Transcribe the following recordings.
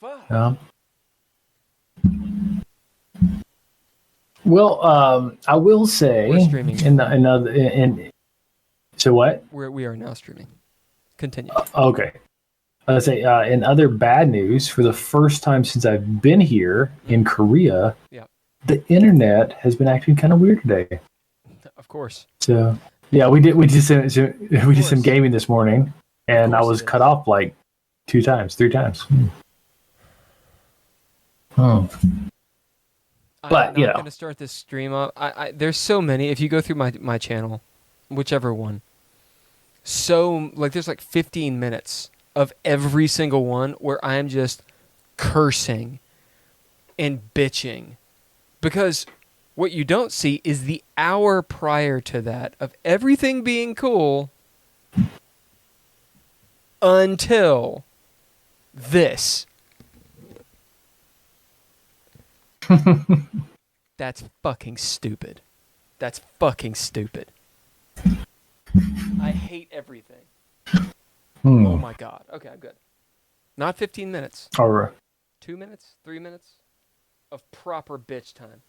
Um, I will say We're streaming. So what? We are now streaming. Continue. Okay. I say in other bad news, for the first time since I've been here in Korea, the internet has been acting kind of weird today. Of course. So yeah, we did some gaming this morning, and I was cut off like 3 times. Oh. But I'm not going to start this stream up. There's so many. If you go through my channel, whichever one, there's like 15 minutes of every single one where I am just cursing and bitching, because what you don't see is the hour prior to that of everything being cool until this. That's fucking stupid. That's fucking stupid. I hate everything. Oh my god. Okay, I'm good. Not 15 minutes. All right. 2 minutes? 3 minutes? Of proper bitch time.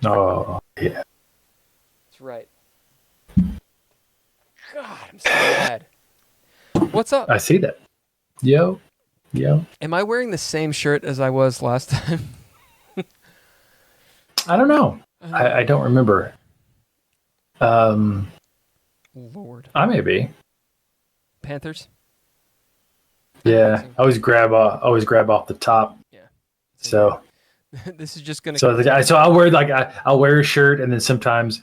Oh, yeah. That's right. God, I'm so mad. What's up? I see that. Yo. Am I wearing the same shirt as I was last time? I don't know. I don't remember. Lord. I may be. Panthers? Yeah. I always grab off the top. Yeah. So this is just gonna. So I'll wear I'll wear a shirt, and then sometimes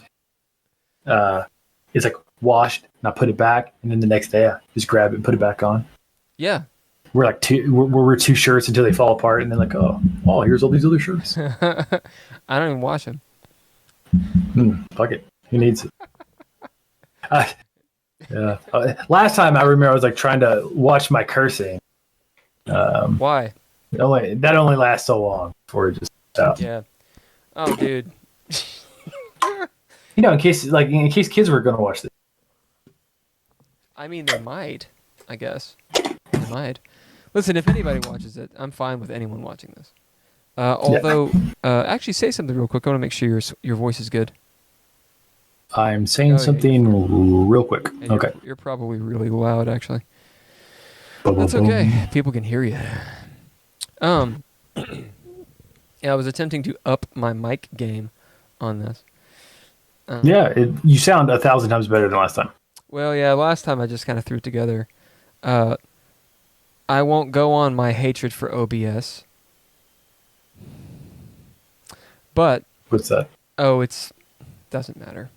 it's like washed, and I put it back, and then the next day I just grab it and put it back on. Yeah. We're 2 shirts until they fall apart, and then oh, here's all these other shirts. I don't even wash them. Fuck it. Who needs it? Yeah. Last time I remember I was trying to watch my cursing. Why? That only lasts so long before it just stops. Yeah. Oh, dude. In case kids were gonna watch this. I mean, they might. I guess they might. Listen, if anybody watches it, I'm fine with anyone watching this. Although, actually, say something real quick. I want to make sure your voice is good. I'm saying something real quick. Okay. You're probably really loud, actually. That's okay. People can hear you. Yeah, I was attempting to up my mic game on this. You sound 1,000 times better than last time. Well, yeah, last time I just kind of threw it together. I won't go on my hatred for OBS. But what's that? Oh, doesn't matter.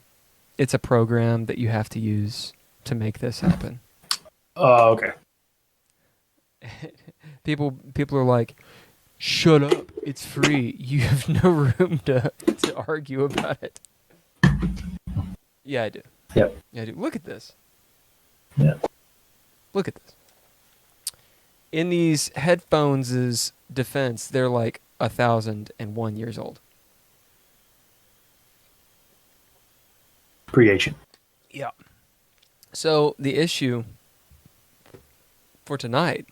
It's a program that you have to use to make this happen. Oh, okay. People are like, shut up, it's free. You have no room to argue about it. Yeah, I do. Yep. Yeah, I do. Look at this. Yeah. Look at this. In these headphones' defense, they're like 1,001 years old. Creation. Yeah. So the issue for tonight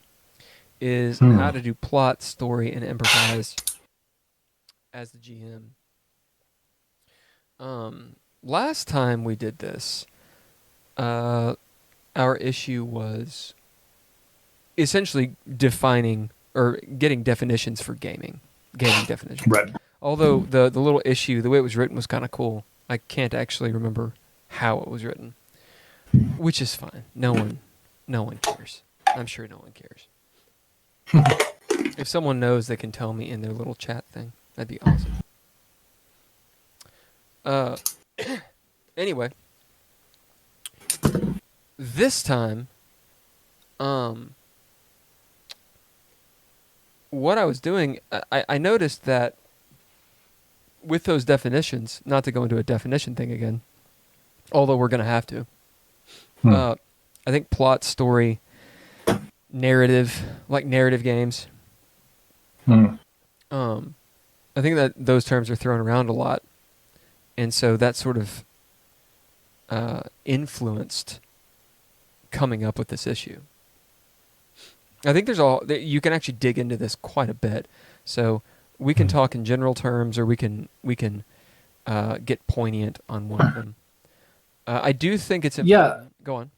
is how to do plot, story, and improvise as the GM. Last time we did this, our issue was essentially defining or getting definitions for gaming definitions. Right. Although the little issue, the way it was written was kind of cool. I can't actually remember how it was written, which is fine. No one cares. I'm sure no one cares. If someone knows, they can tell me in their little chat thing. That'd be awesome. Anyway, this time, what I was doing, I noticed that with those definitions, not to go into a definition thing again, although we're going to have to, I think plot, story, narrative, like narrative games, I think that those terms are thrown around a lot, and so that sort of influenced coming up with this issue. I think you can actually dig into this quite a bit. So we can talk in general terms, or we can get poignant on one of them. I do think it's important. Yeah. Go on.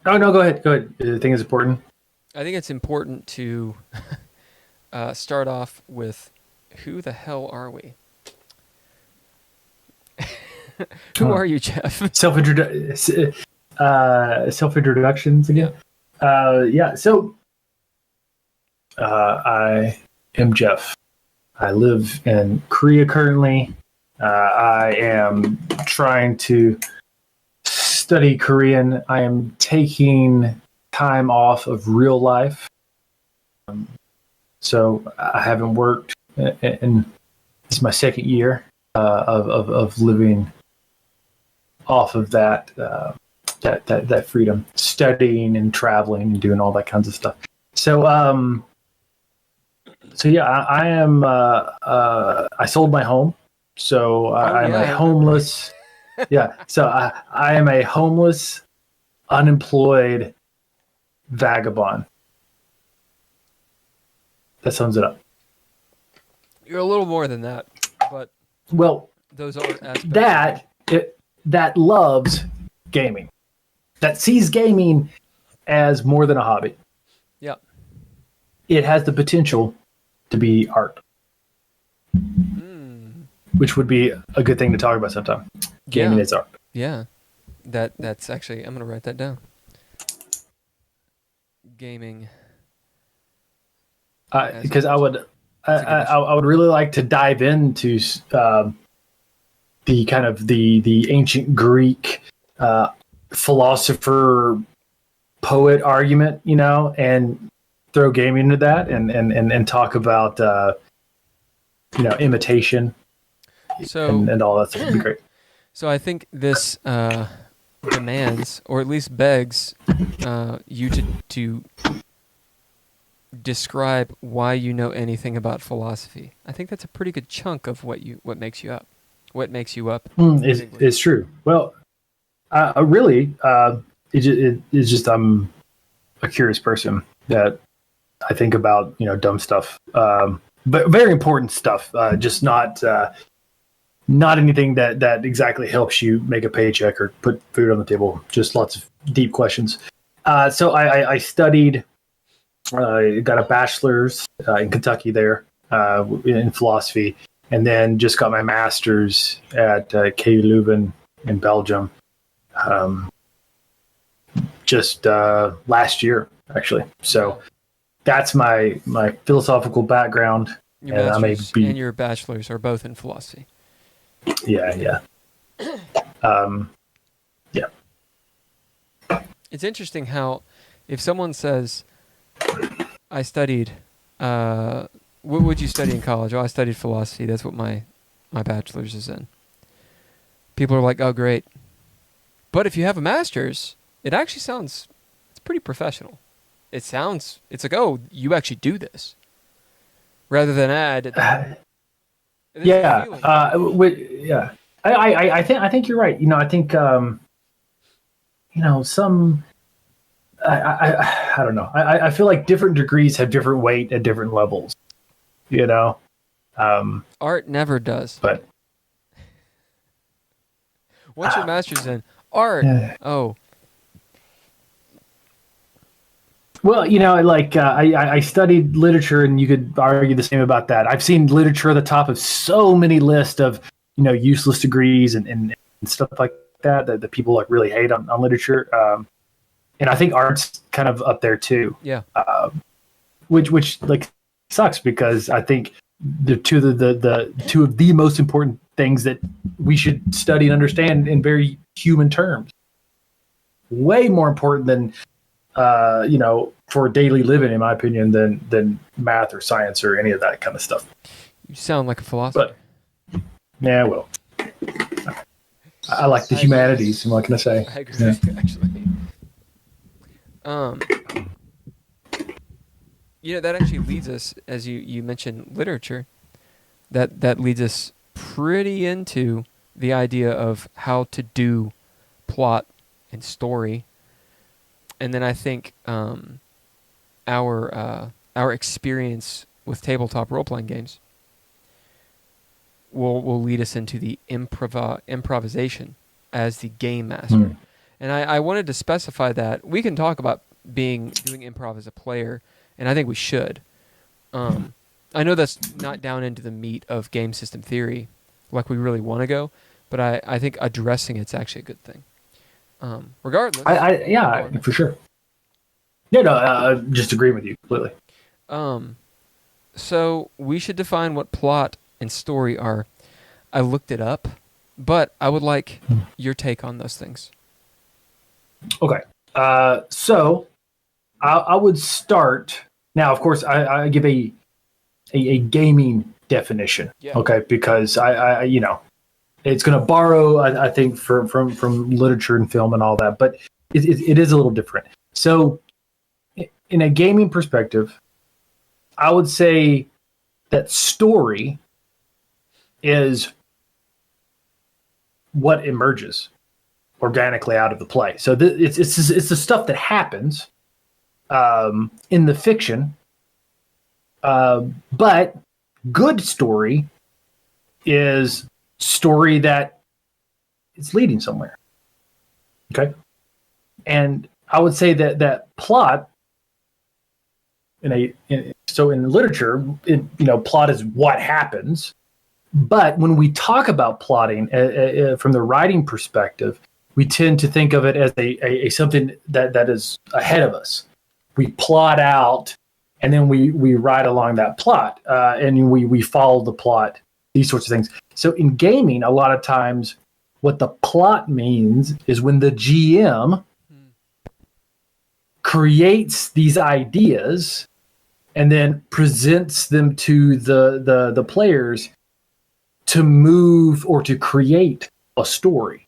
Oh no, go ahead. Go ahead. I think it's important. I think it's important to start off with who the hell are we? Who are you, Jeff? Self-introductions again. Yeah. So I am Jeff. I live in Korea currently. I am trying to study Korean. I am taking time off of real life. So I haven't worked, and it's my second year of living off of that freedom, studying and traveling and doing all that kinds of stuff. So yeah, I am. I sold my home, so I'm a homeless. Yeah, so I am a homeless, unemployed vagabond. That sums it up. You're a little more than that, but those are aspects. That loves gaming, that sees gaming as more than a hobby. Yeah, it has the potential to be art, which would be a good thing to talk about sometime. Gaming is art. Yeah, that's actually, I'm gonna write that down. Gaming. Because I would really like to dive into the kind of the ancient Greek philosopher poet argument, and throw gaming into that, and talk about imitation, and all that stuff would be great. So I think this demands, or at least begs, you to describe why you know anything about philosophy. I think that's a pretty good chunk of what makes you up. What makes you up? It's true. Well, really, it's just I'm a curious person that I think about dumb stuff, but very important stuff. Just not anything that exactly helps you make a paycheck or put food on the table. Just lots of deep questions. So I studied. Got a bachelor's in Kentucky there in philosophy, and then just got my master's at KU Leuven in Belgium just last year, actually. So that's my philosophical background. Your master's and your bachelor's are both in philosophy. Yeah. Yeah. It's interesting how if someone says, I studied, what would you study in college? Oh, I studied philosophy. That's what my bachelor's is in. People are like, oh, great. But if you have a master's, it actually sounds, it's pretty professional. It's like, oh, you actually do this. Rather than yeah. I think you're right. I think, some, I don't know. I feel like different degrees have different weight at different levels. Art never does. But what's your master's in? Art. Oh. Well, I studied literature, and you could argue the same about that. I've seen literature at the top of so many lists of useless degrees and stuff like that people like really hate on literature. And I think art's kind of up there too. Yeah. Which like sucks, because I think the two of the most important things that we should study and understand in very human terms. Way more important than for daily living, in my opinion, than math or science or any of that kind of stuff. You sound like a philosopher. But, yeah, well, I like the humanities. What can I say? I agree with you, actually. That actually leads us, as you mentioned literature, that leads us pretty into the idea of how to do plot and story. And then I think our experience with tabletop role-playing games will lead us into the improvisation as the game master. And I wanted to specify that we can talk about doing improv as a player, and I think we should. I know that's not down into the meat of game system theory like we really want to go, but I think addressing it's actually a good thing. Regardless. Yeah, for sure. Yeah, no, I just agree with you completely. So we should define what plot and story are. I looked it up, but I would like your take on those things. Okay. So I would start now. Of course, I give a gaming definition. Yeah. Okay, because I it's going to borrow I think from literature and film and all that, but it is a little different. So in a gaming perspective, I would say that story is what emerges organically out of the play. So it's the stuff that happens in the fiction, but good story is story that it's leading somewhere. Okay, and I would say that plot in literature, plot is what happens. But when we talk about plotting from the writing perspective, we tend to think of it as a something that is ahead of us. We plot out, and then we ride along that plot, and we follow the plot. These sorts of things. So in gaming, a lot of times, what the plot means is when the GM creates these ideas and then presents them to the players to move or to create a story.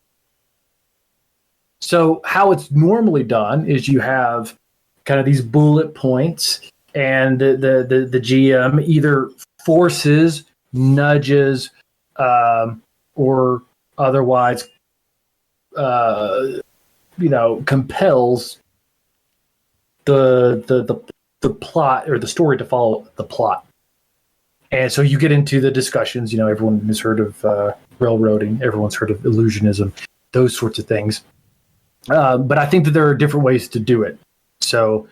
So how it's normally done is you have kind of these bullet points, and the GM either forces, nudges, or otherwise, compels the plot or the story to follow the plot. And so you get into the discussions. Everyone has heard of railroading. Everyone's heard of illusionism, those sorts of things. But I think that there are different ways to do it. So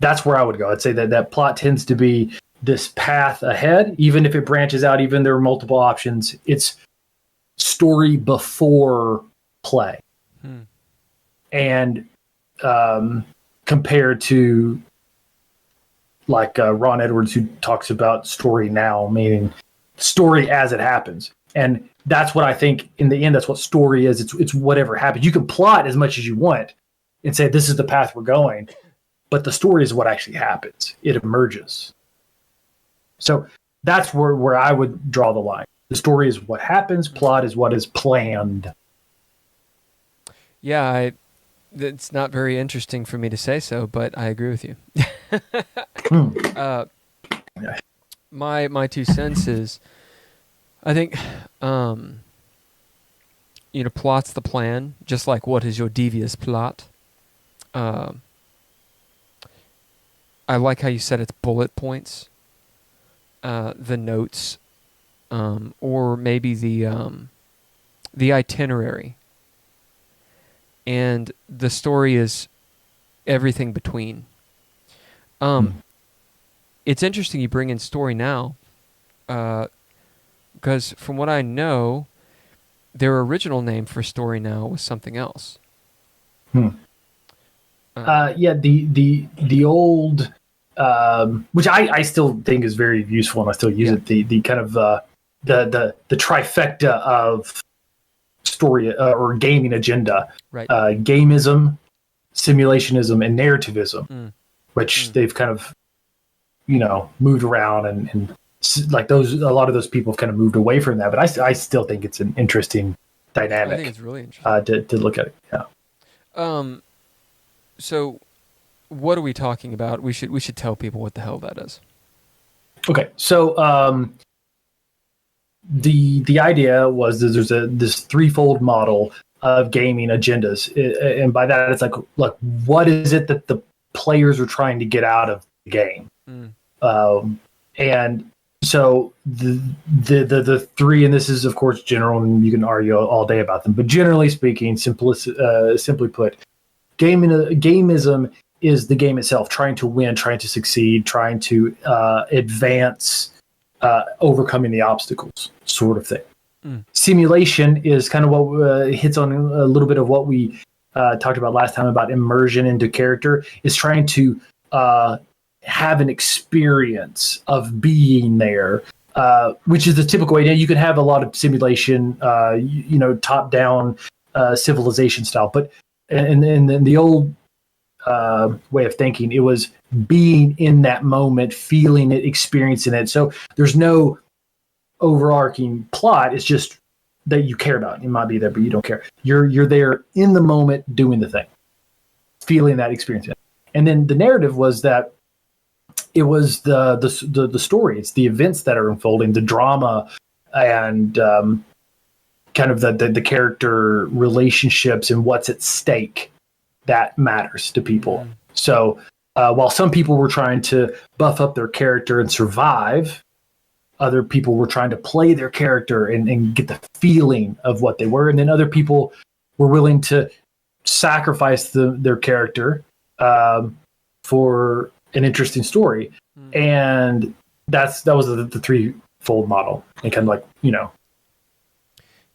that's where I would go. I'd say that plot tends to be this path ahead, even if it branches out, even there are multiple options. It's story before play. And compared to like Ron Edwards, who talks about story now, meaning story as it happens. And that's what I think in the end, that's what story is. It's whatever happens. You can plot as much as you want and say, this is the path we're going, but the story is what actually happens. It emerges. So that's where I would draw the line. The story is what happens. Plot is what is planned. Yeah, it's not very interesting for me to say so, but I agree with you. My 2 cents is, I think, plot's the plan, just like what is your devious plot. I like how you said it's bullet points, the notes, or maybe the itinerary. And the story is everything between. It's interesting you bring in story now, because from what I know, their original name for story now was something else. The old, which I still think is very useful, and I still use it. The kind of the trifecta of story or gaming agenda, right? Gamism, simulationism, and narrativism, which they've kind of moved around and like those. A lot of those people have kind of moved away from that, but I still think it's an interesting dynamic. I think it's really interesting to look at it. Yeah. So, what are we talking about? We should tell people what the hell that is. Okay, so the idea was that there's this threefold model of gaming agendas, and by that it's like, look, what is it that the players are trying to get out of the game. And so the three, and this is of course general, and you can argue all day about them, but generally speaking, simply put, gamism is the game itself, trying to win, trying to succeed, trying to advance, overcoming the obstacles, sort of thing. Simulation is kind of what hits on a little bit of what we talked about last time about immersion into character, is trying to have an experience of being there, which is the typical way. Now, you can have a lot of simulation, top-down civilization style, but in the old way of thinking, it was being in that moment, feeling it, experiencing it. So there's no overarching plot. It's just that you care about it. You might be there, but you don't care. You're there in the moment doing the thing, feeling that experience. And then the narrative was that it was the story. It's the events that are unfolding, the drama, and kind of the character relationships and what's at stake that matters to people. So while some people were trying to buff up their character and survive, other people were trying to play their character and get the feeling of what they were. And then other people were willing to sacrifice their character for an interesting story. And that was the threefold model, and kind of like,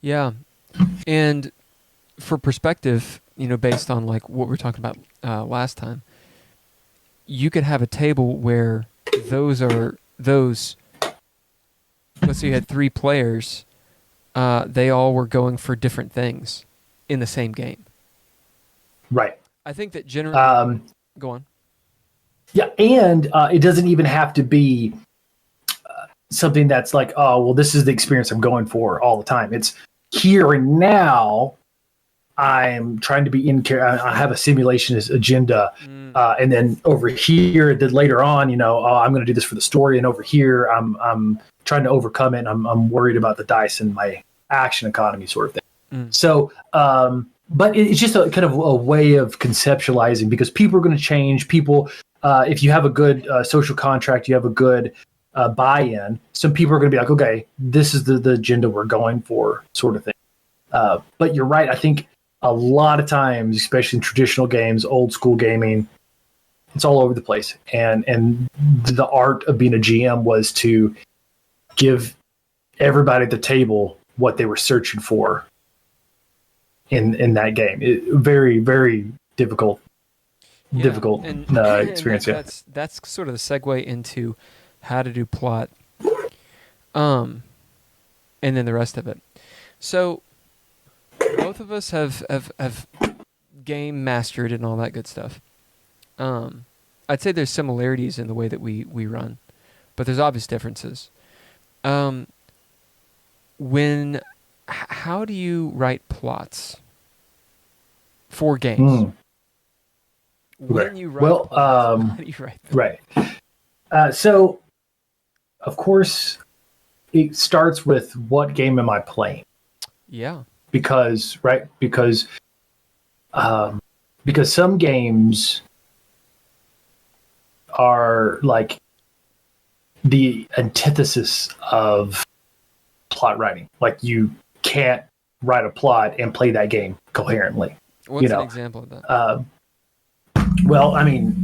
Yeah. And for perspective, based on like what we were talking about last time, you could have a table where let's say you had 3 players, they all were going for different things in the same game. Right. I think that generally... go on. Yeah, and it doesn't even have to be something that's like, oh, well, this is the experience I'm going for all the time. It's here and now. I'm trying to be in care. I have a simulationist agenda, and then over here, then later on, I'm going to do this for the story, and over here, I'm trying to overcome it. I'm worried about the dice and my action economy, sort of thing. So, but it's just a kind of a way of conceptualizing, because people are going to change. People, if you have a good social contract, you have a good buy-in. Some people are going to be like, okay, this is the agenda we're going for, sort of thing. But you're right. I think a lot of times, especially in traditional games, old school gaming, it's all over the place. And the art of being a GM was to give everybody at the table what they were searching for in that game. Very, very difficult experience. That's sort of the segue into how to do plot, and then the rest of it. So both of us have game mastered and all that good stuff. I'd say there's similarities in the way that we run, but there's obvious differences. How do you write plots for games? When you write plots, how do you write them? Right. So, of course, it starts with what game am I playing? Yeah. Because some games are like the antithesis of plot writing. Like, you can't write a plot and play that game coherently. What's an example of that? Well, I mean,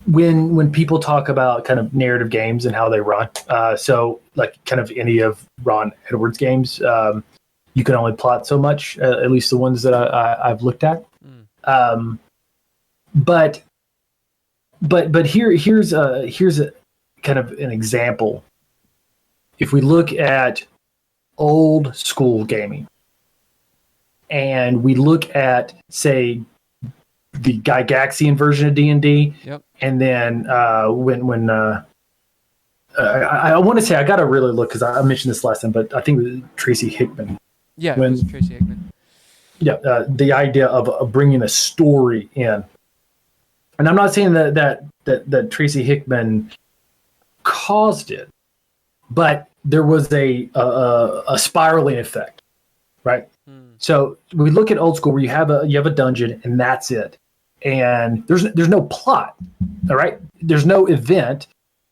when people talk about kind of narrative games and how they run, so like kind of any of Ron Edwards' games, you can only plot so much, at least the ones that I've looked at. But here's a kind of an example. If we look at old school gaming, and we look at, say, the Gygaxian version of D&D, yep. And then when I want to say, I got to really look, because I mentioned this last time, but I think it was Tracy Hickman. Yeah, it was Tracy Hickman. Yeah, the idea of bringing a story in. And I'm not saying that Tracy Hickman caused it, but there was a spiraling effect, right? So we look at old school, where you have a dungeon and that's it. and there's no plot. All right, there's no event.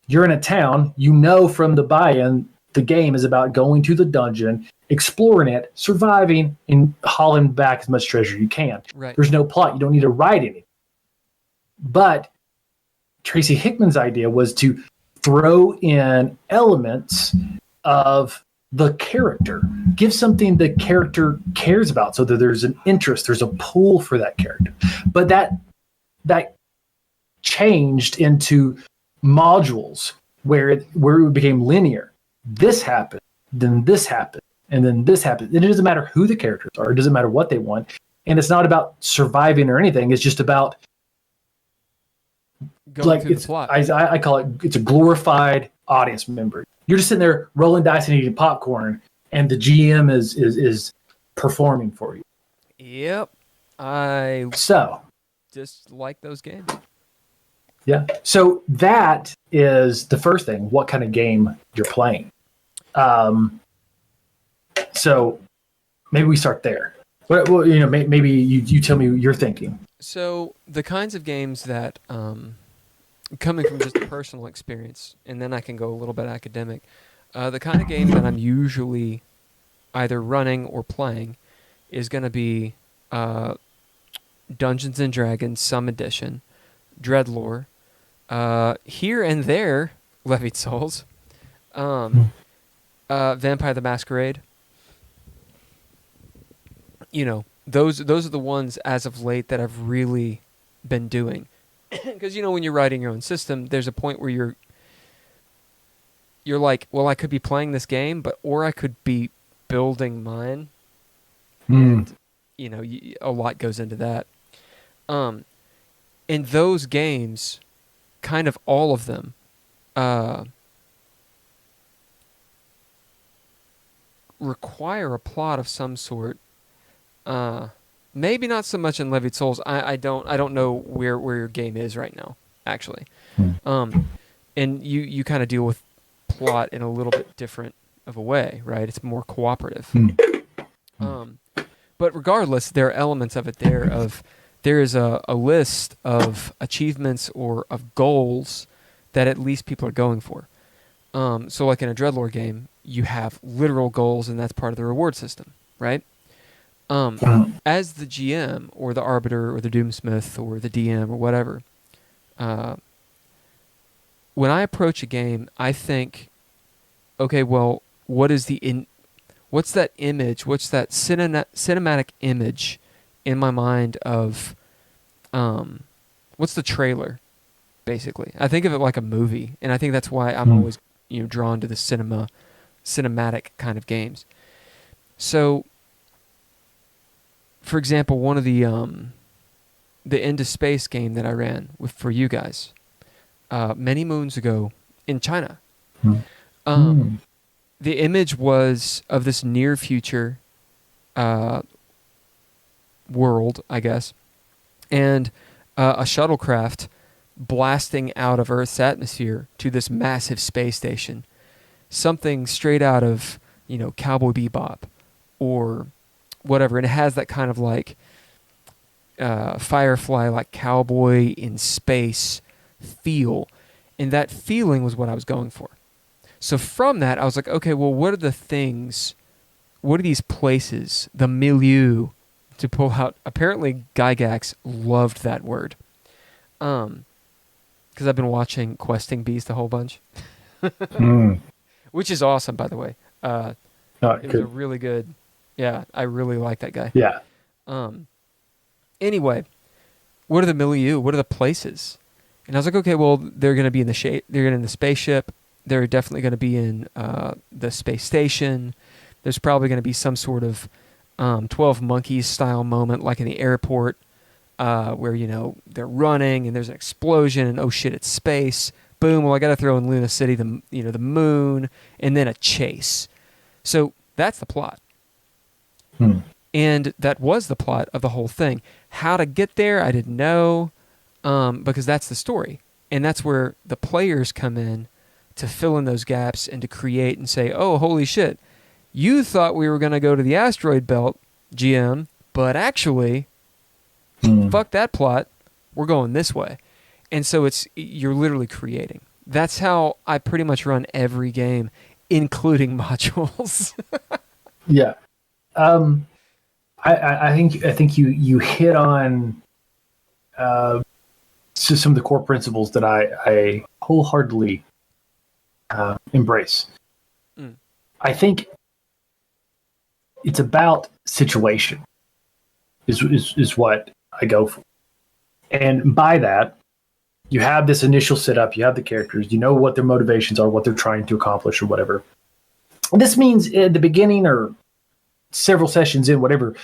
You're in a town. You know from the buy-in, the game is about going to the dungeon, exploring it, surviving, and hauling back as much treasure you can. Right. There's no plot. You don't need to write anything. But Tracy Hickman's idea was to throw in elements of the character, give something the character cares about, so that there's an interest, there's a pull for that character. But that changed into modules where it became linear. This happened, then this happened, and then this happened. And it doesn't matter who the characters are. It doesn't matter what they want. And it's not about surviving or anything. It's just about going through the plot. I call it, it's a glorified audience member. You're just sitting there rolling dice and eating popcorn, and the GM is performing for you. Yep. I just like those games. Yeah. So that is the first thing. What kind of game you're playing? So maybe we start there. Well, maybe you tell me your thinking. So the kinds of games that, coming from just a personal experience, and then I can go a little bit academic, the kind of game that I'm usually either running or playing is going to be Dungeons and Dragons, some edition, DreadLore, here and there, Levied Souls, Vampire the Masquerade. Those are the ones as of late that I've really been doing. Because when you're writing your own system, there's a point where you're like, well, I could be playing this game, or I could be building mine. And a lot goes into that. In those games, kind of all of them, require a plot of some sort. Maybe not so much in Levied Souls. I don't know where your game is right now, actually. And you kind of deal with plot in a little bit different of a way, right? It's more cooperative. But regardless, there are elements of it there. There is a list of achievements or of goals that at least people are going for. So like in a DreadLore game, you have literal goals, and that's part of the reward system, right? As the GM or the Arbiter or the Doomsmith or the DM or whatever, when I approach a game, I think, okay, well, what's that image? What's that cinematic image in my mind of, what's the trailer, basically? I think of it like a movie, and I think that's why I'm always drawn to the cinematic kind of games. So, for example, one of the Into Space game that I ran for you guys many moons ago in China. The image was of this near future world, I guess, and a shuttlecraft blasting out of Earth's atmosphere to this massive space station. Something straight out of, Cowboy Bebop or whatever. And it has that kind of like Firefly, like cowboy in space feel. And that feeling was what I was going for. So from that, I was like, okay, well, what are these places, the milieu, to pull out? Apparently, Gygax loved that word. Because I've been watching Questing Beast a whole bunch. Which is awesome, by the way. It was a really good... Yeah, I really like that guy. Yeah. Anyway, what are the milieu? What are the places? And I was like, okay, well, they're going to be in the spaceship. They're definitely going to be in the space station. There's probably going to be some sort of 12 Monkeys style moment, like in the airport, where they're running and there's an explosion and oh shit, it's space. Boom. Well, I got to throw in Luna City, the moon, and then a chase. So that's the plot. And that was the plot of the whole thing. How to get there, I didn't know, because that's the story. And that's where the players come in to fill in those gaps and to create and say, oh, holy shit, you thought we were going to go to the asteroid belt, GM, but actually, fuck that plot. we're going this way. And so you're literally creating. That's how I pretty much run every game, including modules. Yeah. I think you hit on some of the core principles that I wholeheartedly embrace. I think it's about situation is what I go for. And by that, you have this initial setup, you have the characters, you know what their motivations are, what they're trying to accomplish or whatever. And this means at the beginning or several sessions in, whatever,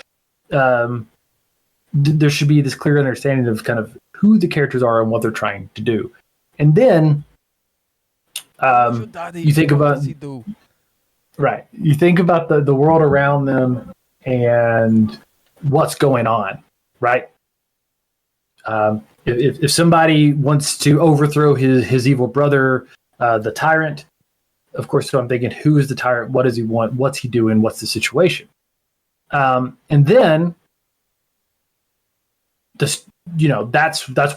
there should be this clear understanding of kind of who the characters are and what they're trying to do. And then you think about you think about the world around them and what's going on, right? If somebody wants to overthrow his evil brother, the tyrant, of course, so I'm thinking, who is the tyrant? What does he want? What's he doing? What's the situation? And then that's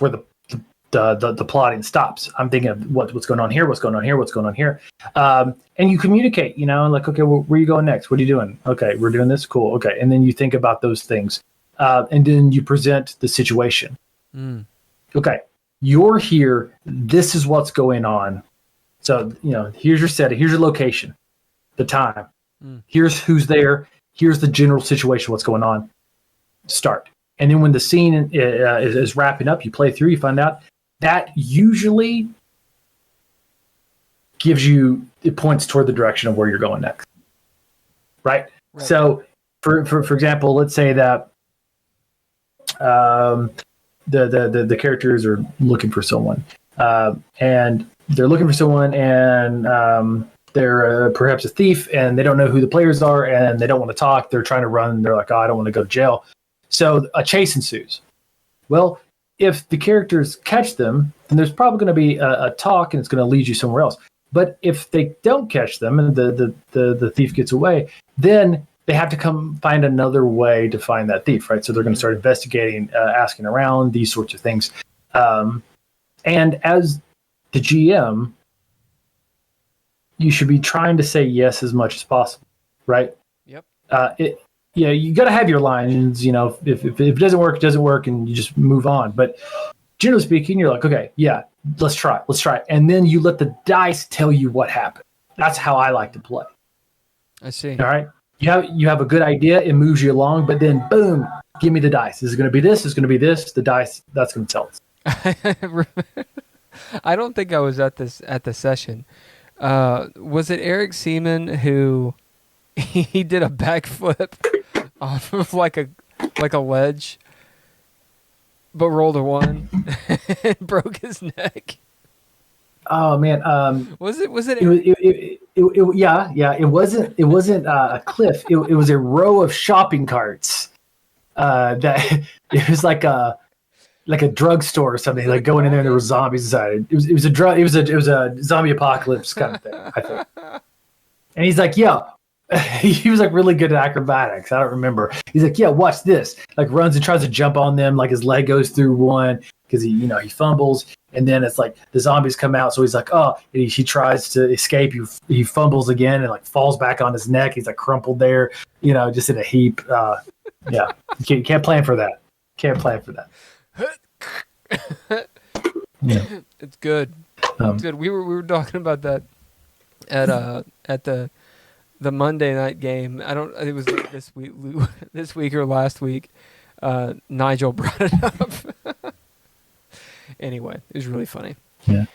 where the plotting stops. I'm thinking of what's going on here, what's going on here, what's going on here. And you communicate, like, okay, well, where are you going next? What are you doing? Okay, we're doing this. Cool. Okay. And then you think about those things. And then you present the situation. Okay, you're here. This is what's going on. So, here's your setting. Here's your location, the time. Here's who's there. Here's the general situation, what's going on. Start. And then when the scene is wrapping up, you play through, you find out that usually it points toward the direction of where you're going next. Right? So, for example, let's say that the characters are looking for someone, and they're looking for someone, and they're perhaps a thief, and they don't know who the players are, and they don't want to talk. They're trying to run. They're like, oh, I don't want to go to jail. So a chase ensues. Well, if the characters catch them, then there's probably going to be a talk, and it's going to lead you somewhere else. But if they don't catch them, and the thief gets away, then they have to come find another way to find that thief, right? So they're going to start investigating, asking around, these sorts of things. And as the GM, you should be trying to say yes as much as possible, right? Yep. You got to have your lines. If it doesn't work, it doesn't work, and you just move on. But generally speaking, you're like, okay, yeah, let's try it. And then you let the dice tell you what happened. That's how I like to play. I see. All right. You have a good idea. It moves you along, but then boom, give me the dice. Is it going to be this? Is it going to be this? The dice, that's going to tell us. I don't think I was at the session. Was it Eric Seaman who he did a backflip off of like a ledge, but rolled a 1 and broke his neck? Oh man, was it? Yeah. It wasn't a cliff. It was a row of shopping carts. That it was like a drugstore or something. Like going in there, and there were zombies inside. It was a zombie apocalypse kind of thing, I think. And he's like, yeah. He was like really good at acrobatics. I don't remember. He's like, yeah, watch this. Like runs and tries to jump on them. Like his leg goes through one because he fumbles. And then it's like the zombies come out. So he's like, oh, he tries to escape. He fumbles again and like falls back on his neck. He's like crumpled there, just in a heap. Yeah, you can't plan for that. Can't plan for that. Yeah. It's good. It's good. We were talking about that at the Monday night game. It was like this week or last week. Nigel brought it up. Anyway, it was really funny. Yeah.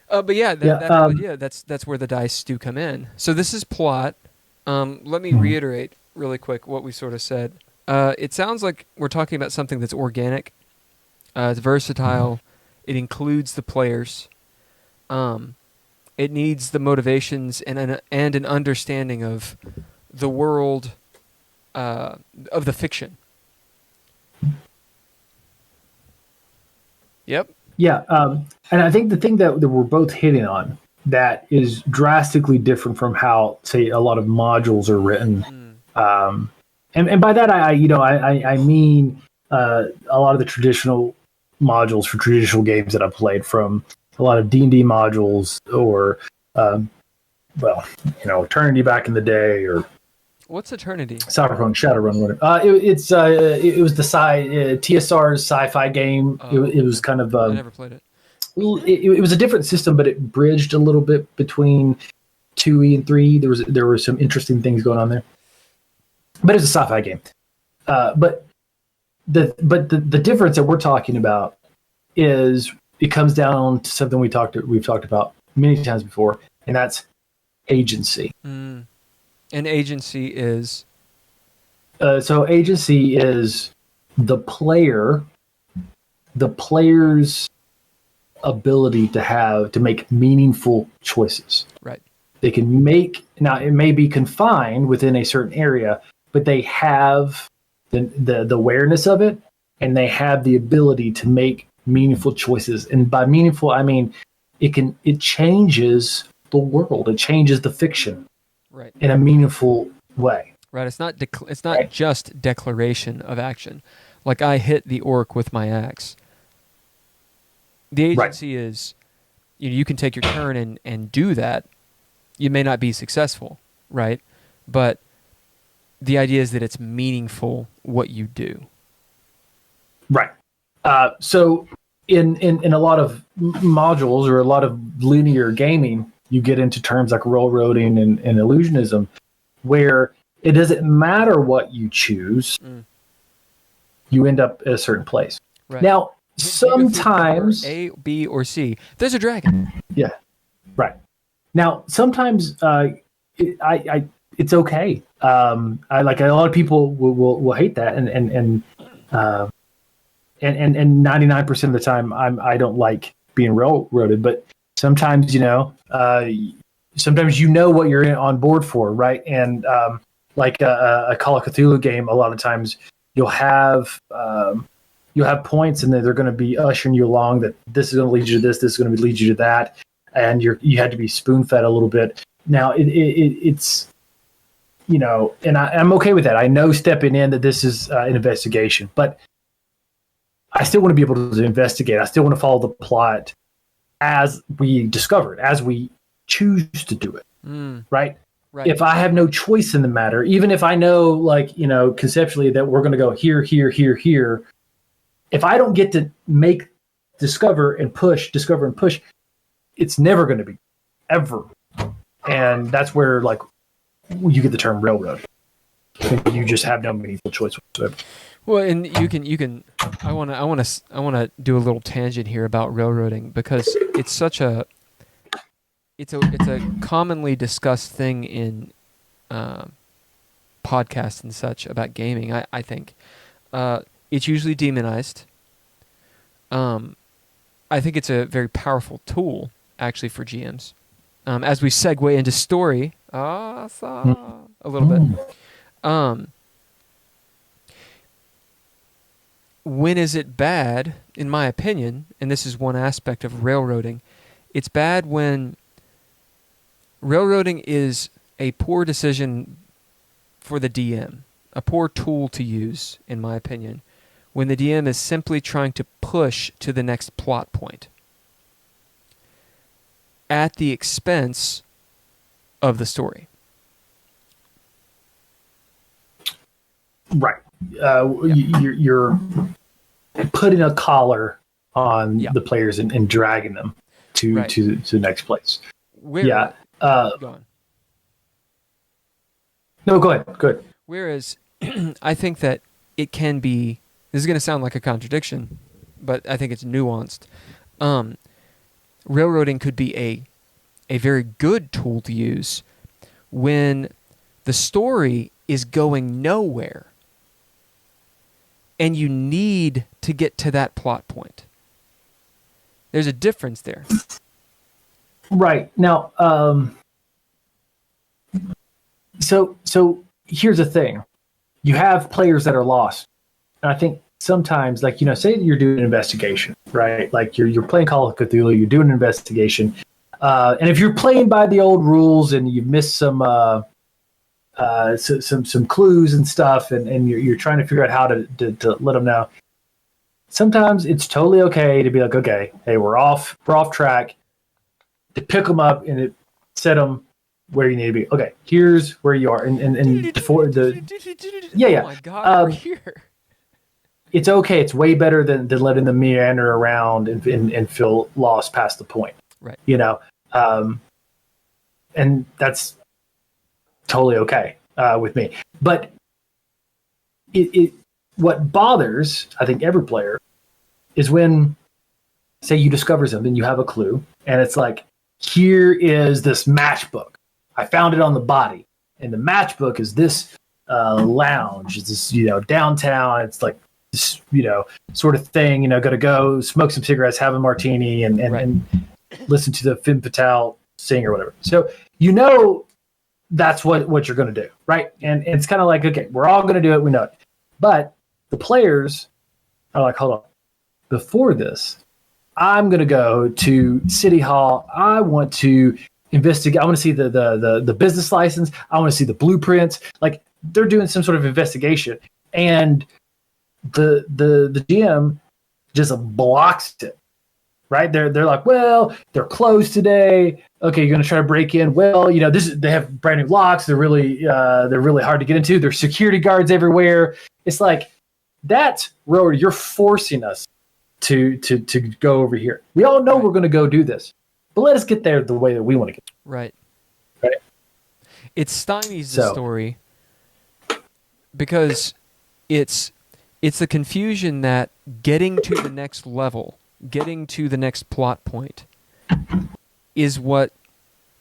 But yeah, that's where the dice do come in. So this is plot. Let me reiterate really quick what we sort of said. It sounds like we're talking about something that's organic. It's versatile. It includes the players. It needs the motivations and an understanding of the world of the fiction. Yep. Yeah, and I think the thing that we're both hitting on that is drastically different from how, say, a lot of modules are written, and by that I mean a lot of the traditional modules for traditional games that I've played, from a lot of D&D modules, or Eternity back in the day, or what's Eternity? Cyberpunk Shadowrun. It was the TSR's sci-fi game. It was kind of I never played it. It was a different system, but it bridged a little bit between 2E and 3. There were some interesting things going on there, but it's a sci-fi game. But the difference that we're talking about is it comes down to something we've talked about many times before, and that's agency. And agency is agency is the player's ability to make meaningful choices. Right. They can make, now it may be confined within a certain area, but they have the awareness of it, and they have the ability to make meaningful choices. And by meaningful, I mean it changes the world. It changes the fiction, right, in a meaningful way. Right. It's not right. Just declaration of action. Like, I hit the orc with my axe. The agency is, you can take your turn and do that. You may not be successful, right? But the idea is that it's meaningful what you do. Right. So in a lot of modules or a lot of linear gaming, you get into terms like railroading and illusionism, where it doesn't matter what you choose, you end up at a certain place. Right. Now, sometimes A, B, or C. There's a dragon. Yeah. Right. Now, sometimes it's okay. I like, a lot of people will hate that, and 99% of the time I don't like being railroaded, but sometimes sometimes what you're on board for, right? And like a Call of Cthulhu game, a lot of times you'll have points, and they're going to be ushering you along, that this is going to lead you to this is going to lead you to that, and you had to be spoon fed a little bit. Now it's and I'm okay with that. I know stepping in that this is an investigation, but I still want to be able to investigate. I still want to follow the plot as we discover it, as we choose to do it. Right? Right. If I have no choice in the matter, even if I know, conceptually, that we're going to go here, here, here, here, if I don't get to discover and push, it's never going to be, ever. And that's where, you get the term railroad. You just have no meaningful choice whatsoever. Well, and you can. I want to do a little tangent here about railroading, because it's such a commonly discussed thing in podcasts and such about gaming. I think it's usually demonized. I think it's a very powerful tool, actually, for GMs. As we segue into story, a little bit. When is it bad, in my opinion, and this is one aspect of railroading, it's bad when railroading is a poor decision for the DM, a poor tool to use, in my opinion, when the DM is simply trying to push to the next plot point at the expense of the story. Right. You're putting a collar on the players and dragging them to the next place. Go on. No, go ahead. Good. Whereas I think that it can be, this is going to sound like a contradiction, but I think it's nuanced. Railroading could be a very good tool to use when the story is going nowhere and you need to get to that plot point. There's a difference there. Right. Now, so here's the thing. You have players that are lost. And I think sometimes, say you're doing an investigation, right? Like you're playing Call of Cthulhu, you're doing an investigation. And if you're playing by the old rules and you've missed some clues and stuff, and you're trying to figure out how to let them know, sometimes it's totally okay to be like, okay, hey, we're off track. To pick them up and set them where you need to be. Okay, here's where you are, and before the Oh my God, we're here. It's okay. It's way better than letting them meander around and feel lost past the point. Right. You know, and that's totally okay with me. But what bothers, I think, every player is when, say, you discover something, you have a clue, and it's like, here is this matchbook. I found it on the body, and the matchbook is this lounge. It's this, downtown. It's like this, sort of thing. Going to go smoke some cigarettes, have a martini, and listen to the Femme Fatale sing or whatever. So that's what you're going to do, right? And it's kind of like, okay, we're all going to do it. We know it, but the players are like, hold on. Before this, I'm going to go to City Hall. I want to investigate. I want to see the business license. I want to see the blueprints. Like, they're doing some sort of investigation, and the GM just blocks it. Right? They're like, well, they're closed today. Okay, you're going to try to break in. Well, they have brand new locks. They're really hard to get into. There's security guards everywhere. It's like, that's where you're forcing us to go over here. We all know we're going to go do this, but let us get there the way that we want to get. Right. Right. It stymies the story because it's the confusion that getting to the next level, getting to the next plot point, is what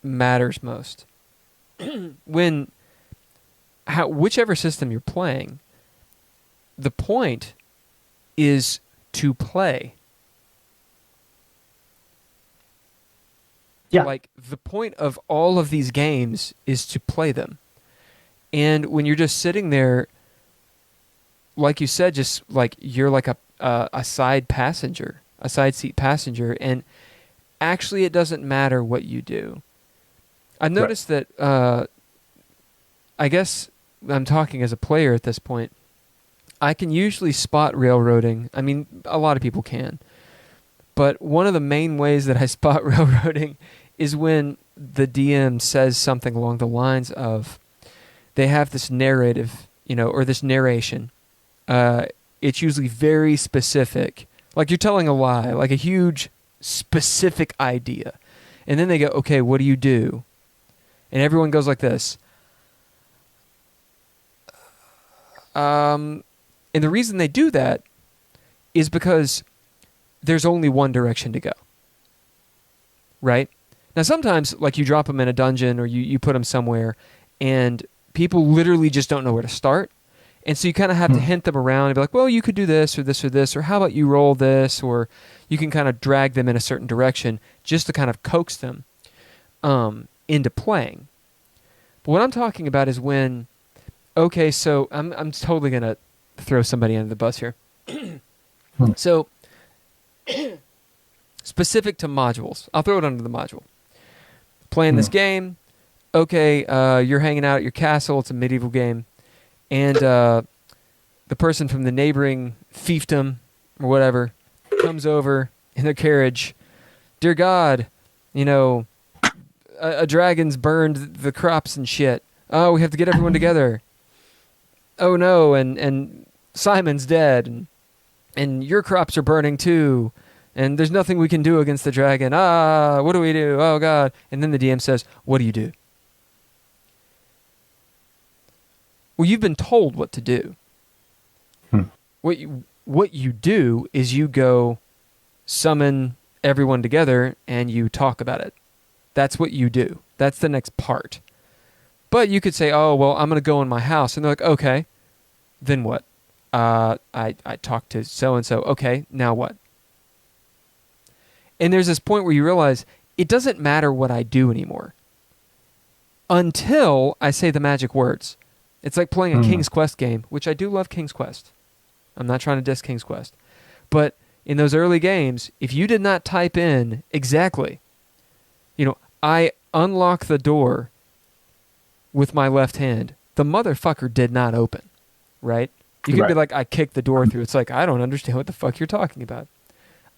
matters most. Whichever system you're playing, the point is to play. Yeah. Like, the point of all of these games is to play them. And when you're just sitting there, like you said, just like you're like a side passenger, a side seat passenger, and actually it doesn't matter what you do. I've noticed that, I guess I'm talking as a player at this point, I can usually spot railroading. I mean, a lot of people can. But one of the main ways that I spot railroading is when the DM says something along the lines of, they have this narrative, or this narration. It's usually very specific. Like, you're telling a lie, like a huge specific idea. And then they go, okay, what do you do? And everyone goes like this. And the reason they do that is because there's only one direction to go. Right? Now, sometimes, like, you drop them in a dungeon or you put them somewhere, and people literally just don't know where to start. And so you kind of have to hint them around and be like, well, you could do this or this or this, or how about you roll this, or you can kind of drag them in a certain direction just to kind of coax them into playing. But what I'm talking about is when, okay, so I'm totally going to throw somebody under the bus here. So, specific to modules, I'll throw it under the module. Playing this game, okay, you're hanging out at your castle, it's a medieval game, and the person from the neighboring fiefdom, or whatever, comes over in their carriage. Dear God, a dragon's burned the crops and shit. Oh, we have to get everyone together. Oh no, and Simon's dead, and your crops are burning too, and there's nothing we can do against the dragon. What do we do? Oh God. And then the DM says, what do you do? Well, you've been told what to do. What you do is you go summon everyone together and you talk about it. That's what you do. That's the next part. But you could say, oh, well, I'm going to go in my house. And they're like, okay, then what? I talked to so-and-so. Okay, now what? And there's this point where you realize it doesn't matter what I do anymore until I say the magic words. It's like playing a King's Quest game, which I do love King's Quest. I'm not trying to diss King's Quest. But in those early games, if you did not type in exactly, I unlock the door with my left hand, the motherfucker did not open, right? You can be like, I kicked the door through. It's like, I don't understand what the fuck you're talking about.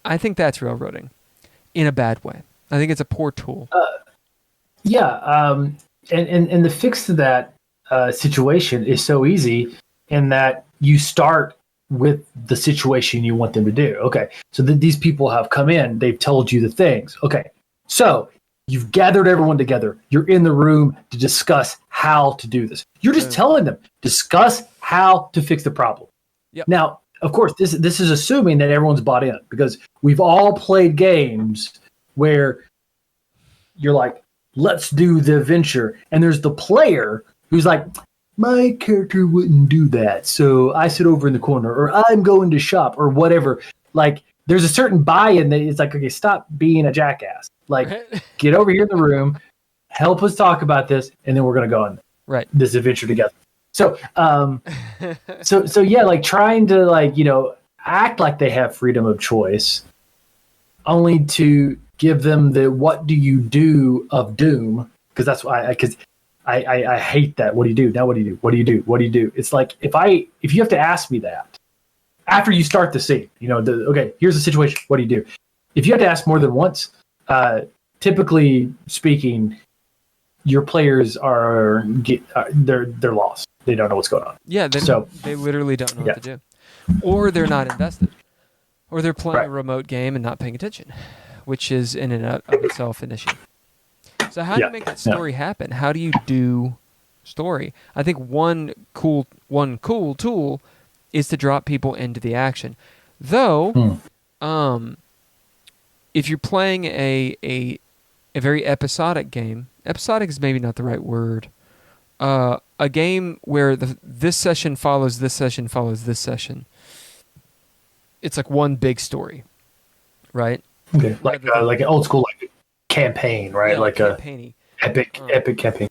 I think that's railroading in a bad way. I think it's a poor tool. And the fix to that situation is so easy in that you start with the situation you want them to do. Okay, so these people have come in, they've told you the things. Okay, so you've gathered everyone together. You're in the room to discuss how to do this. You're just telling them, discuss how to fix the problem. Yep. Now, of course, this is assuming that everyone's bought in, because we've all played games where you're like, let's do the adventure. And there's the player who's like, my character wouldn't do that, so I sit over in the corner, or I'm going to shop, or whatever. Like, there's a certain buy-in that it's like, okay, stop being a jackass. Like, get over here in the room, help us talk about this, and then we're going to go on this adventure together. So, so yeah, like trying to act like they have freedom of choice, only to give them the what do you do of doom, because that's why I hate that. What do you do now? What do you do? What do you do? What do you do? It's like if you have to ask me that after you start the scene, okay, here's the situation. What do you do? If you have to ask more than once, typically speaking, your players they're lost. They don't know what's going on. Yeah, they literally don't know what to do, or they're not invested, or they're playing a remote game and not paying attention, which is in and of itself an issue. So how do you make that story happen? How do you do story? I think one cool tool is to drop people into the action. Though, if you're playing a very episodic game, episodic is maybe not the right word. A game where this session follows this session follows this session. It's like one big story, right? Okay, like an old school campaign, right? Yeah, like campaign-y. a epic campaign.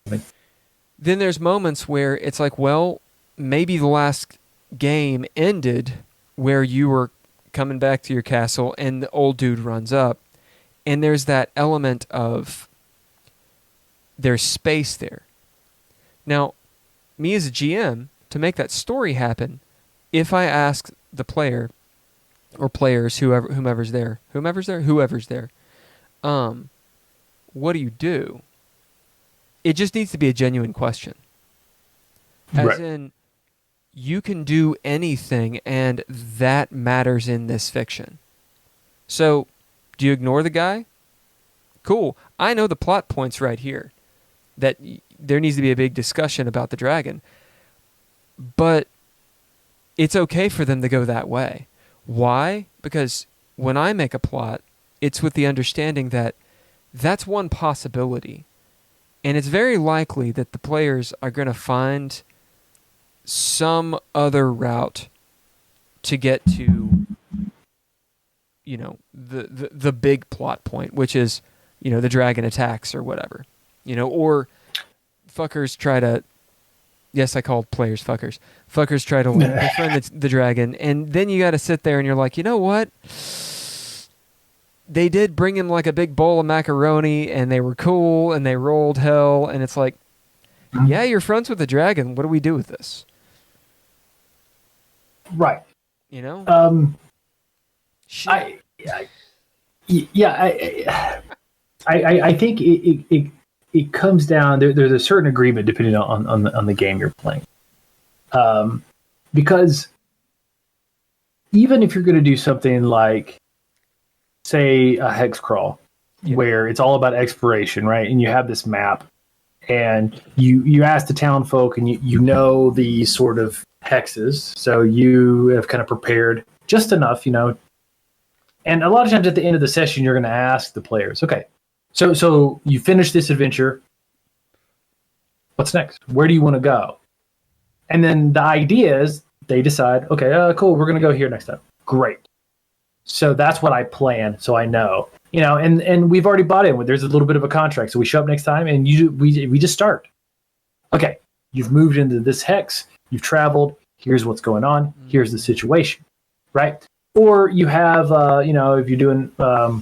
Then there's moments where it's like, well, maybe the last game ended where you were coming back to your castle and the old dude runs up, and there's that element of there's space there. Now, me as a GM, to make that story happen, if I ask the player or players, whoever's there, what do you do? It just needs to be a genuine question. As in, you can do anything, and that matters in this fiction. So, do you ignore the guy? Cool. I know the plot points right here. That there needs to be a big discussion about the dragon. But it's okay for them to go that way. Why? Because when I make a plot, it's with the understanding that that's one possibility. And it's very likely that the players are going to find some other route to get to, the big plot point, which is, the dragon attacks or whatever. Or fuckers try to... Yes, I called players fuckers. Fuckers try to befriend the dragon, and then you got to sit there and you're like, you know what? They did bring him like a big bowl of macaroni, and they were cool, and they rolled hell, and it's like, yeah, you're friends with the dragon. What do we do with this? Right. Shit. I think it comes down. There's a certain agreement depending on the game you're playing, because even if you're going to do something like, say, a hex crawl, where it's all about exploration, right? And you have this map, and you ask the town folk, and you know the sort of hexes, so you have kind of prepared just enough, And a lot of times at the end of the session, you're going to ask the players, okay, so you finish this adventure. What's next? Where do you want to go? And then the idea is they decide, okay, cool, we're going to go here next time. Great. So that's what I plan, so I know. And we've already bought in. There's a little bit of a contract. So we show up next time, and we just start. Okay, you've moved into this hex. You've traveled. Here's what's going on. Here's the situation, right? Or you have, if you're doing a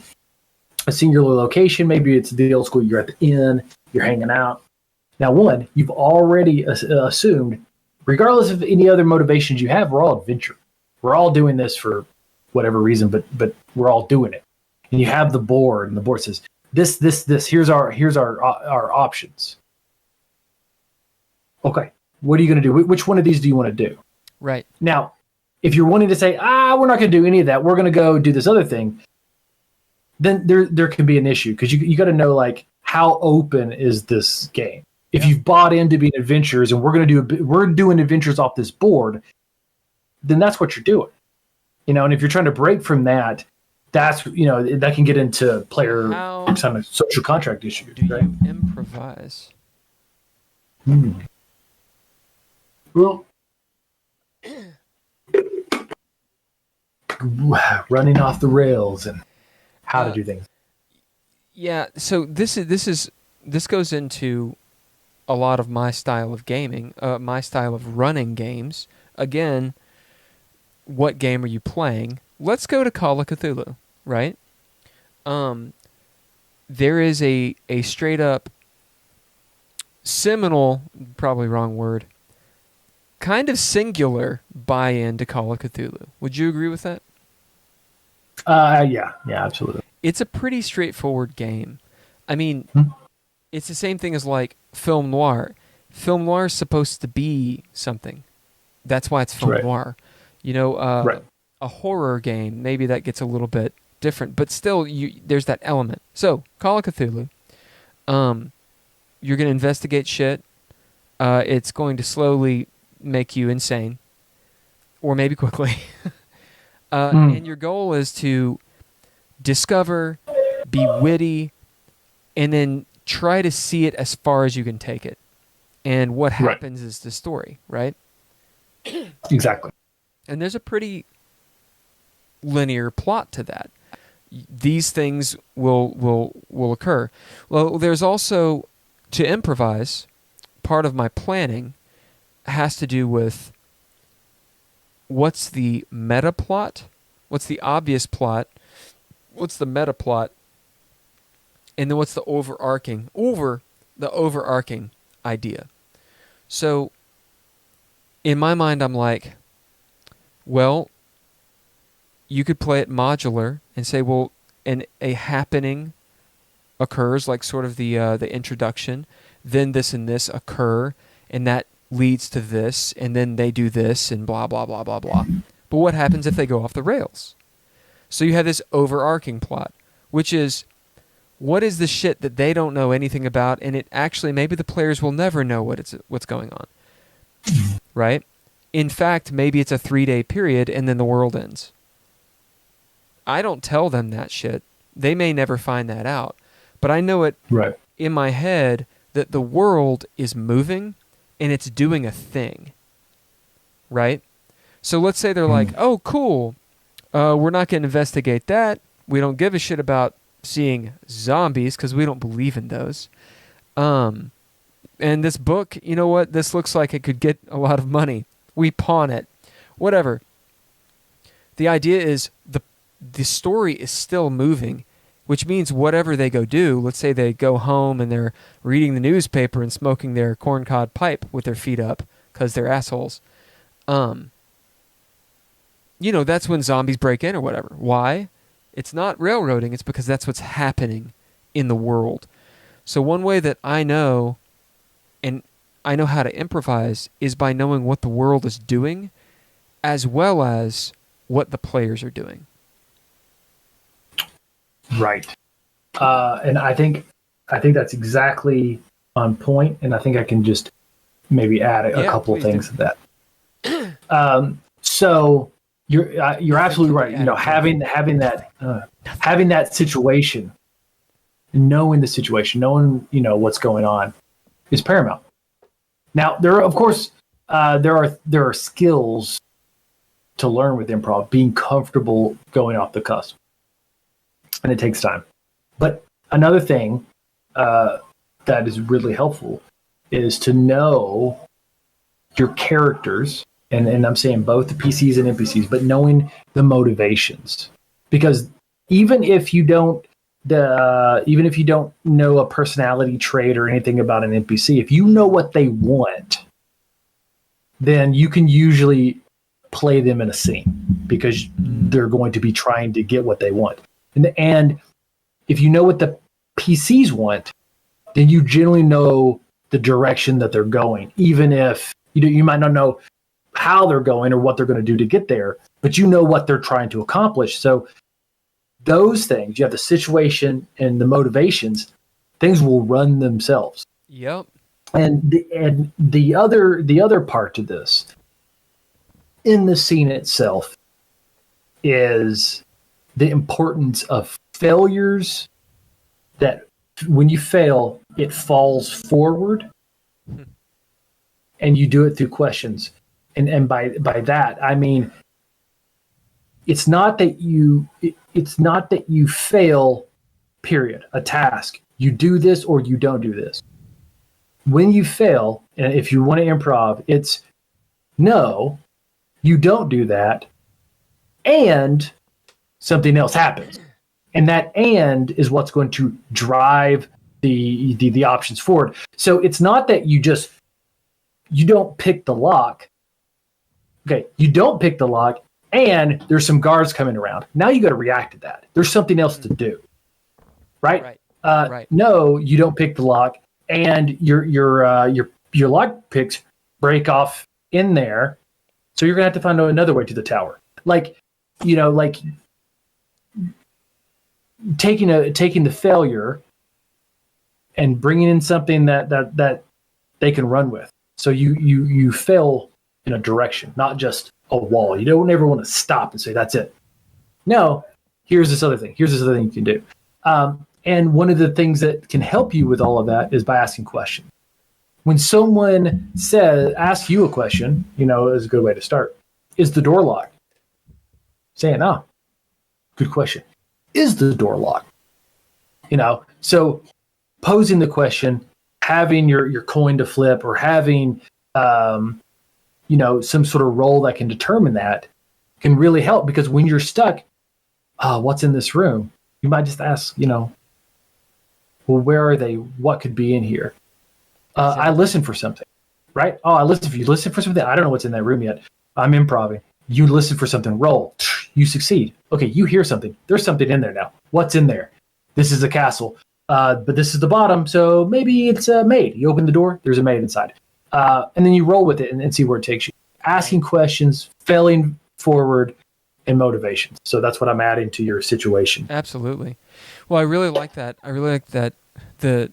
singular location, maybe it's the old school, you're at the inn, you're hanging out. Now, you've already assumed regardless of any other motivations you have, we're all adventure. We're all doing this for whatever reason, but we're all doing it. And you have the board, and the board says, this. Here's our options. Okay, what are you going to do? Which one of these do you want to do? Right. Now, if you're wanting to say, we're not going to do any of that, we're going to go do this other thing, then there can be an issue, because you got to know, like, how open is this game? If you've bought into being adventurers and we're doing adventures off this board, then that's what you're doing. And if you're trying to break from that, that's that can get into player kind of social contract issues. Do right? you improvise? Well, running off the rails and how to do things. Yeah, so this goes into a lot of my style of gaming, my style of running games. Again, what game are you playing? Let's go to Call of Cthulhu, right? There is a straight up seminal, probably wrong word, kind of singular buy-in to Call of Cthulhu. Would you agree with that? Yeah, absolutely. It's a pretty straightforward game. I mean, it's the same thing as like film noir. Film noir is supposed to be something. That's why it's film noir. A horror game, maybe that gets a little bit different, but still, there's that element. So, Call of Cthulhu. You're going to investigate shit. It's going to slowly make you insane, or maybe quickly. And your goal is to discover, be witty, and then try to see it as far as you can take it. And what happens is the story, right? Exactly. And there's a pretty linear plot to that. These things will occur. Well, there's also, to improvise, part of my planning has to do with what's the meta plot, what's the obvious plot, what's the meta plot, and then what's the overarching idea. So, in my mind, I'm like, well, you could play it modular and say, well, a happening occurs, like sort of the introduction, then this and this occur, and that leads to this, and then they do this, and blah, blah, blah, blah, blah. But what happens if they go off the rails? So you have this overarching plot, which is, what is the shit that they don't know anything about, and it actually, maybe the players will never know what's going on, right? In fact, maybe it's a 3-day period, and then the world ends. I don't tell them that shit. They may never find that out. But I know it in my head that the world is moving and it's doing a thing. Right? So let's say they're like, oh, cool. We're not going to investigate that. We don't give a shit about seeing zombies because we don't believe in those. And this book, you know what? This looks like it could get a lot of money. We pawn it. Whatever. The idea is the story is still moving, which means whatever they go do, let's say they go home and they're reading the newspaper and smoking their corncob pipe with their feet up because they're assholes. That's when zombies break in or whatever. Why? It's not railroading. It's because that's what's happening in the world. So one way that I know, and I know how to improvise, is by knowing what the world is doing as well as what the players are doing. Right. And I think that's exactly on point, and I think I can just maybe add a couple of things to that. So you're absolutely right. Having that situation, knowing the situation, knowing what's going on, is paramount. Now there are skills to learn with improv, being comfortable going off the cusp. And it takes time. But another thing that is really helpful is to know your characters, and I'm saying both the PCs and NPCs, but knowing the motivations. Because even if you don't know a personality trait or anything about an NPC, if you know what they want, then you can usually play them in a scene because they're going to be trying to get what they want. And if you know what the PCs want, then you generally know the direction that they're going, even if you might not know how they're going or what they're going to do to get there, but you know what they're trying to accomplish. So those things, you have the situation and the motivations, things will run themselves. Yep. And the other part to this in the scene itself is the importance of failures, that when you fail, it falls forward, and you do it through questions. And by that, I mean, it's not that you fail, period, a task. You do this or you don't do this. When you fail, and if you want to improv, it's no, you don't do that, and something else happens. And that and is what's going to drive the options forward. So it's not that you don't pick the lock. Okay, you don't pick the lock, and there's some guards coming around. Now you got to react to that. There's something else to do, right? Right. No, you don't pick the lock, and your lock picks break off in there, so you're gonna have to find another way to the tower. Like taking the failure and bringing in something that they can run with. So you fail in a direction, not just a wall. You don't ever want to stop and say, that's it. No, here's this other thing. Here's this other thing you can do. And one of the things that can help you with all of that is by asking questions. When someone asks you a question, is a good way to start. Is the door locked? Saying, good question. Is the door locked? So posing the question, having your coin to flip, or having some sort of role that can determine that can really help, because when you're stuck, what's in this room? You might just ask, well, where are they? What could be in here? I listen for something, right? You listen for something. I don't know what's in that room yet. I'm improving. You listen for something. Roll. You succeed. Okay, you hear something. There's something in there now. What's in there? This is a castle, but this is the bottom, so maybe it's a maid. You open the door. There's a maid inside. And then you roll with it and see where it takes you. Asking questions, failing forward, and motivation. So that's what I'm adding to your situation. Absolutely. Well, I really like that. The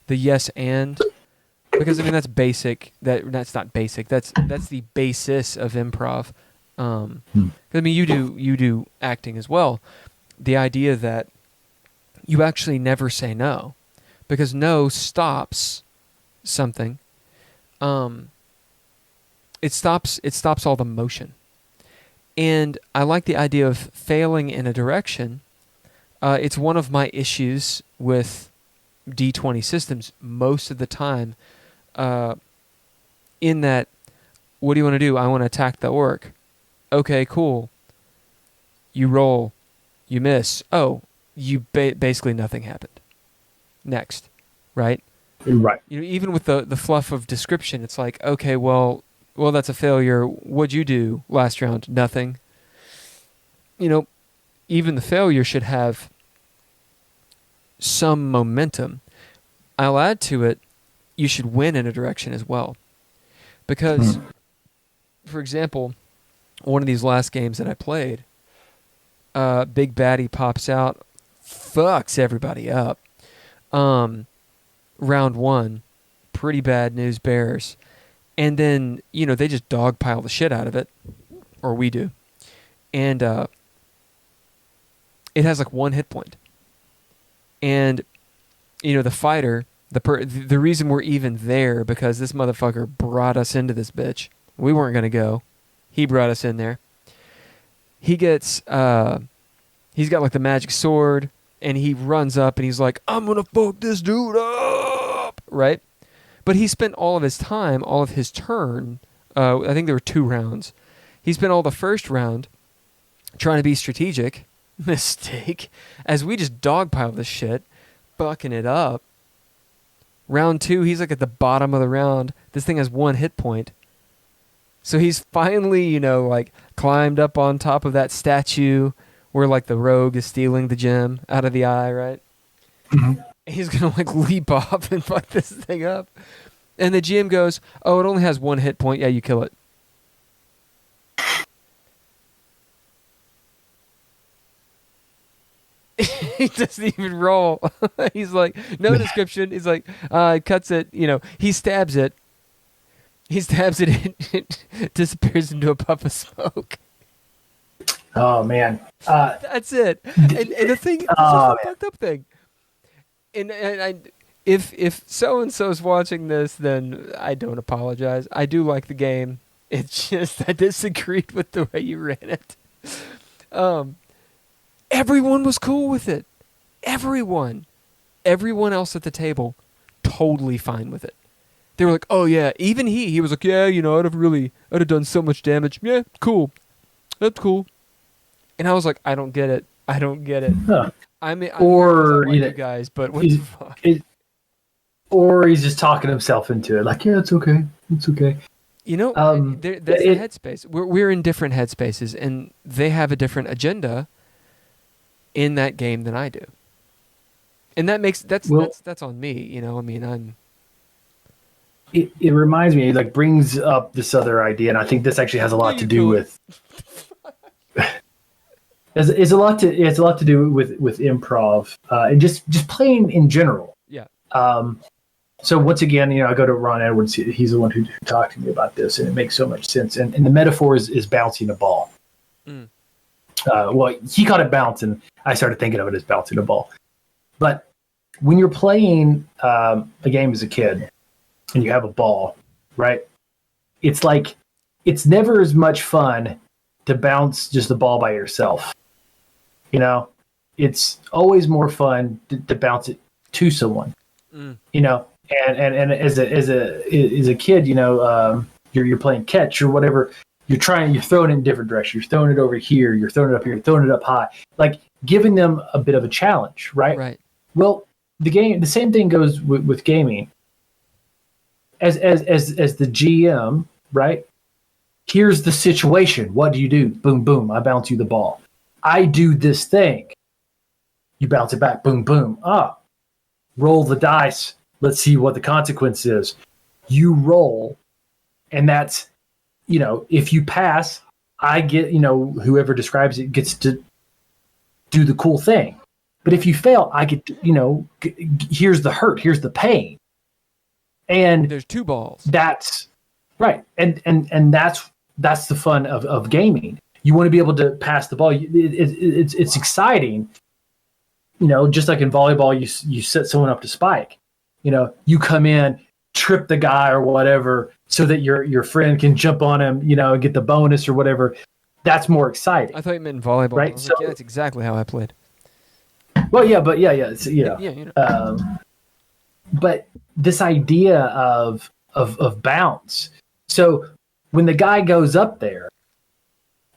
yes and, because that's basic. That's not basic. That's the basis of improv. You do acting as well. The idea that you actually never say no, because no stops something. It stops all the motion. And I like the idea of failing in a direction. It's one of my issues with D20 systems most of the time, in that, what do you want to do? I want to attack the orc. Okay, cool. You roll. You miss. Oh, basically nothing happened. Next, right? Right. Even with the fluff of description, it's like, okay, well, that's a failure. What'd you do last round? Nothing. Even the failure should have some momentum. I'll add to it, you should win in a direction as well. Because, for example, one of these last games that I played, big baddie pops out, fucks everybody up. Round one, pretty bad news bears. And then, they just dogpile the shit out of it, or we do. And it has like one hit point. And, the fighter, the reason we're even there, because this motherfucker brought us into this bitch. We weren't going to go. He brought us in there. He gets, he's got like the magic sword, and he runs up and he's like, I'm going to fuck this dude up, right? But he spent all of his time, all of his turn, I think there were 2 rounds. He spent all the first round trying to be strategic, mistake, as we just dogpile this shit, bucking it up. Round 2, he's like at the bottom of the round. This thing has 1 hit point. So he's finally, like climbed up on top of that statue where like the rogue is stealing the gem out of the eye, right? Mm-hmm. He's gonna like leap off and fuck this thing up. And the GM goes, "Oh, it only has 1 hit point. Yeah, you kill it." He doesn't even roll. He's like, no description. He's like, cuts it. He stabs it. It disappears into a puff of smoke. Oh man, that's it. And the thing, this is the fucked up thing. And if so and so's watching this, then I don't apologize. I do like the game. It's just I disagreed with the way you ran it. Everyone was cool with it. Everyone else at the table, totally fine with it. They were like, "Oh yeah," even he was like, "Yeah, I'd have done so much damage. Yeah, cool, that's cool." And I was like, "I don't get it. Huh. I mean, or you guys, but what the fuck?" Or he's just talking himself into it, like, "Yeah, it's okay, it's okay." That's a headspace. We're in different headspaces, and they have a different agenda in that game than I do, and that's on me. I'm. It reminds me, like, brings up this other idea, and I think this actually has a lot to do with. It's a lot to do with improv and just playing in general. Yeah. So once again, I go to Ron Edwards. He's the one who talked to me about this, and it makes so much sense. And the metaphor is bouncing a ball. Mm. Well, he called it bouncing. I started thinking of it as bouncing a ball. But when you're playing a game as a kid and you have a ball, right? It's like it's never as much fun to bounce just the ball by yourself. It's always more fun to bounce it to someone. Mm. And as a kid, you're playing catch or whatever. You're throwing it in different directions. You're throwing it over here. You're throwing it up here. You're throwing it up high. Like giving them a bit of a challenge, right? Right. Well, the same thing goes with gaming. As the GM, right? Here's the situation. What do you do? Boom, boom. I bounce you the ball. I do this thing. You bounce it back. Boom, boom. Roll the dice. Let's see what the consequence is. You roll, and that's, if you pass, I get, whoever describes it gets to do the cool thing. But if you fail, I get to, here's the hurt, here's the pain. And there's 2 balls. That's right. And that's the fun of gaming. You want to be able to pass the ball. It's exciting. Just like in volleyball, you set someone up to spike. You come in, trip the guy or whatever, so that your friend can jump on him, and get the bonus or whatever. That's more exciting. I thought you meant volleyball. Right? I was like, yeah, that's exactly how I played. Well, yeah, but yeah. It's, but this idea of bounce. So when the guy goes up there,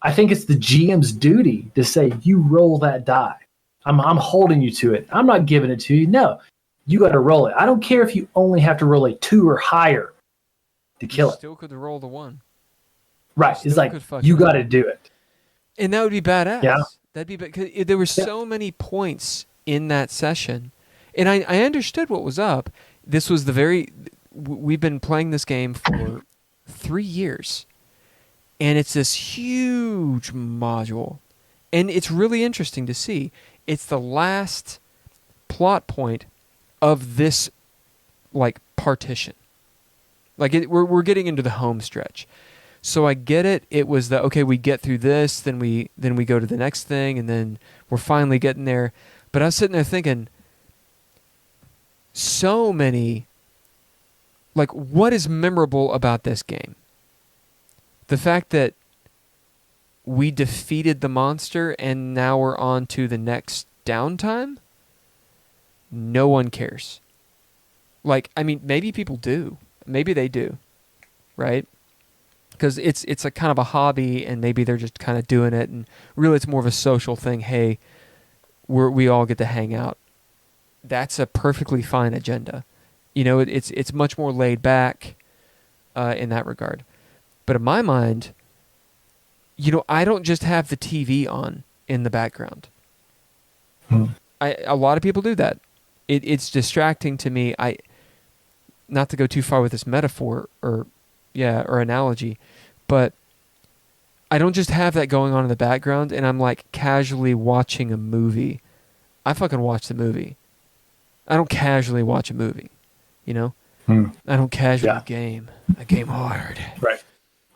I think it's the GM's duty to say, you roll that die. I'm holding you to it. I'm not giving it to you. No, you got to roll it. I don't care if you only have to roll a 2 or higher to kill it. Still could roll the 1. Right. It's like, you got to do it. And that would be badass. Yeah. That'd be because there were so many points in that session. And I understood what was up. This was we've been playing this game for 3 years. And it's this huge module. And it's really interesting to see. It's the last plot point of this, like, partition. Like, we're getting into the home stretch. So I get it. It was okay, we get through this, then we go to the next thing, and then we're finally getting there. But I was sitting there thinking, so many, like, what is memorable about this game? The fact that we defeated the monster and now we're on to the next downtime? No one cares. Like, I mean, maybe people do. Maybe they do, right? Because it's a kind of a hobby, and maybe they're just kind of doing it, and really it's more of a social thing. Hey, we all get to hang out. That's a perfectly fine agenda. It's much more laid back in that regard. But in my mind, I don't just have the TV on in the background. A lot of people do that. It's distracting to me. Not to go too far with this metaphor or analogy, but I don't just have that going on in the background and I'm like casually watching a movie. I fucking watch the movie. I don't casually watch a movie, I don't casually game. I game hard. Right.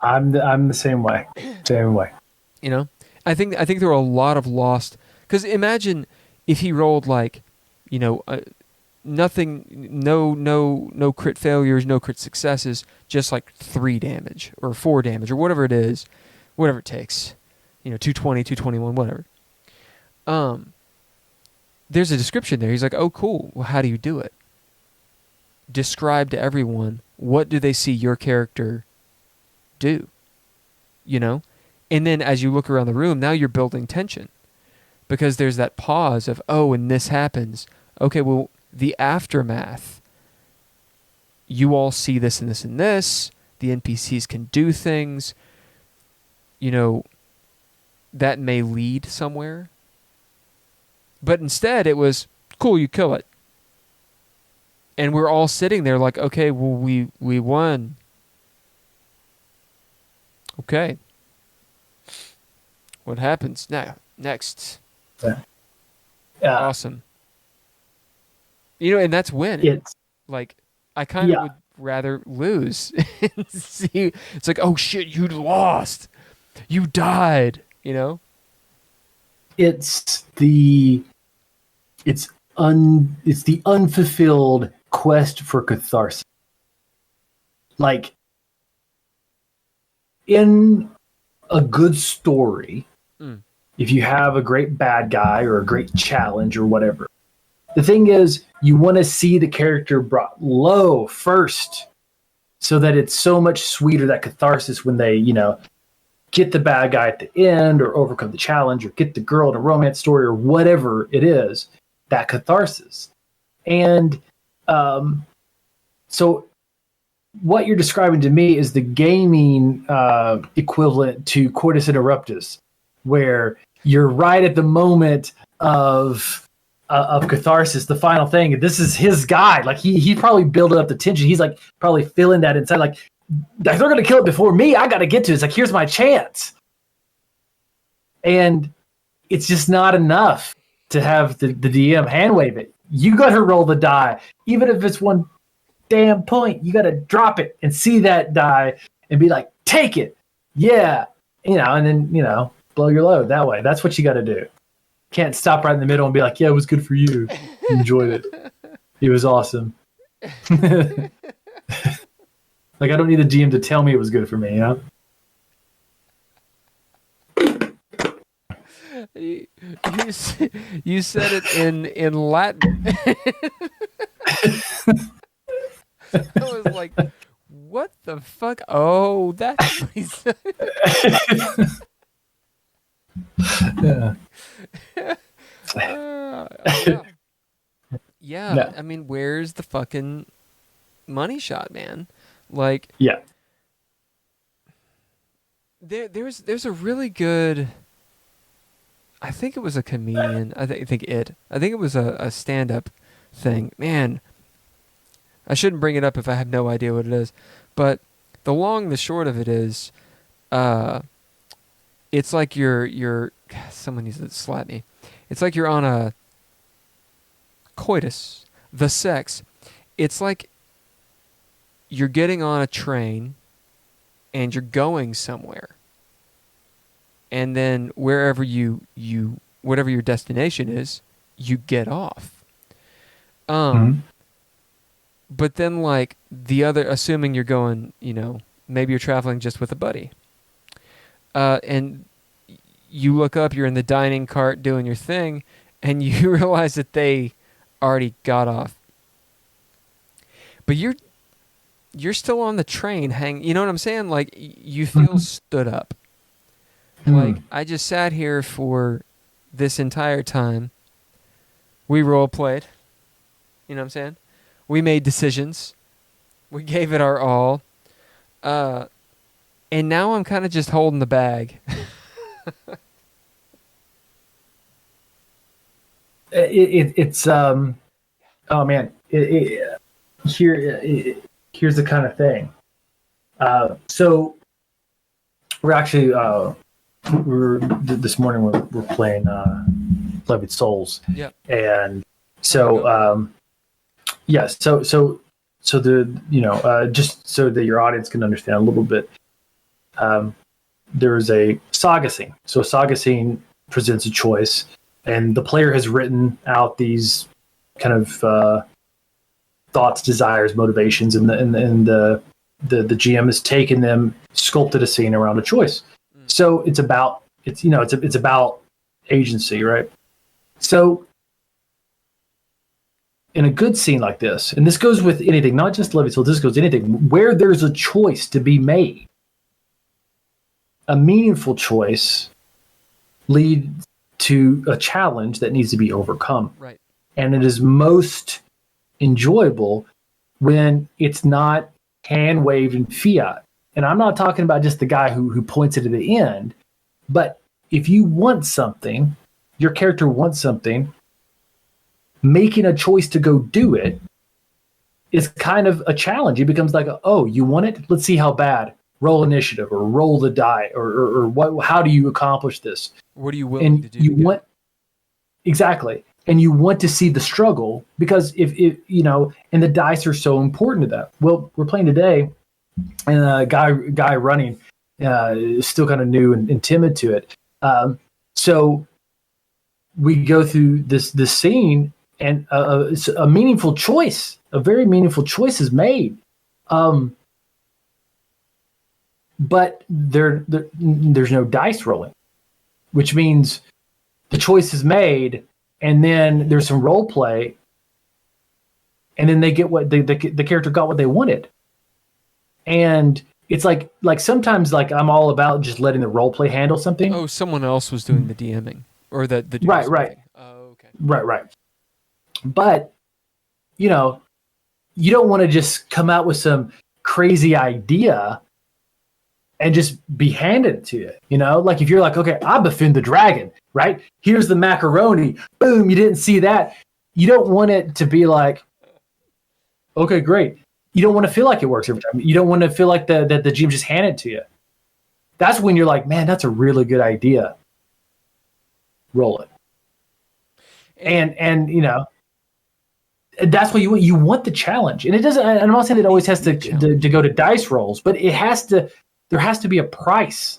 I'm the same way. Same way. I think there are a lot of lost, because imagine if he rolled like, nothing, no crit failures, no crit successes, just like 3 damage or 4 damage or whatever it is, whatever it takes, 220, 221, whatever. There's a description there. He's like, oh, cool. Well, how do you do it? Describe to everyone, what do they see your character do? And then as you look around the room, now you're building tension because there's that pause of, oh, and this happens. Okay, well, the aftermath, you all see this and this and this. The NPCs can do things, that may lead somewhere. But instead it was, cool, you kill it. And we're all sitting there like, okay, well, we won. Okay. What happens now? Next. Yeah. Awesome. And that's when. It's like, I kind of would rather lose. See, it's like, oh shit, you lost. You died, It's the unfulfilled quest for catharsis. Like, in a good story, if you have a great bad guy or a great challenge or whatever, the thing is, you want to see the character brought low first so that it's so much sweeter, that catharsis, when they, get the bad guy at the end or overcome the challenge or get the girl in a romance story or whatever it is, that catharsis. And so what you're describing to me is the gaming equivalent to Coitus Interruptus, where you're right at the moment of catharsis, the final thing. And this is his guy. Like he probably built up the tension. He's like probably feeling that inside. Like, they're going to kill it before me. I got to get to it. It's like, here's my chance. And it's just not enough to have the DM hand wave it. You got to roll the die. Even if it's one damn point, you got to drop it and see that die and be like, take it. Yeah. And then, blow your load that way. That's what you got to do. Can't stop right in the middle and be like, yeah, it was good for you. You enjoyed it. It was awesome. Like, I don't need the GM to tell me it was good for me, You said it in Latin. I was like, what the fuck? Oh, that's what he said. Yeah. No. I mean, where's the fucking money shot, man? Like, yeah. There's a really good, I think it was a comedian. I think it was a stand-up thing. Man, I shouldn't bring it up if I have no idea what it is. But the long, the short of it is, it's like you're someone needs to slap me. It's like you're on a coitus, the sex. It's like you're getting on a train and you're going somewhere. And then wherever whatever your destination is, you get off. But then like the other, assuming you're going, maybe you're traveling just with a buddy. And you look up, you're in the dining cart doing your thing, and you realize that they already got off. But you're still on the train you know what I'm saying? Like, you feel stood up. Like, I just sat here for this entire time. We role played. You know what I'm saying? We made decisions. We gave it our all. And now I'm kind of just holding the bag. It's oh man, here's the kind of thing. So we're actually this morning we're playing Levied Souls. Yeah. And so so the just so that your audience can understand a little bit, there is a saga scene. So a saga scene presents a choice, and the player has written out these kind of thoughts, desires, motivations, and the GM has taken them, sculpted a scene around a choice. So it's about agency, right? So in a good scene like this, and this goes with anything, not just Levied Souls, this goes to anything where there's a choice to be made. A meaningful choice leads to a challenge that needs to be overcome. Right. And it is most enjoyable when it's not hand waved in fiat. And I'm not talking about just the guy who points it at the end, but if you want something, your character wants something, making a choice to go do it is kind of a challenge. It becomes like, oh, you want it? Let's see how bad. Roll initiative or roll the die or what? How do you accomplish this? What are you willing to do? Exactly. And you want to see the struggle because if and the dice are so important to that. Well, we're playing today, and a guy running is still kind of new and timid to it. So we go through this scene, and a meaningful choice, a very meaningful choice is made. But there's no dice rolling, which means the choice is made, and then there's some role play, and then they get what the character got what they wanted. And it's like sometimes like I'm all about just letting the role play handle something. Oh, someone else was doing the DMing or the right. Oh, okay. Right. But you don't want to just come out with some crazy idea and just be handed to you, like if you're like, okay, I befriend the dragon, right? Here's the macaroni. Boom, you didn't see that. You don't want it to be like, okay, great. You don't want to feel like it works every time. You don't want to feel like the GM just handed it to you. That's when you're like, man, that's a really good idea. Roll it. And that's what you want the challenge. And it doesn't, I'm not saying it always has to go to dice rolls, but there has to be a price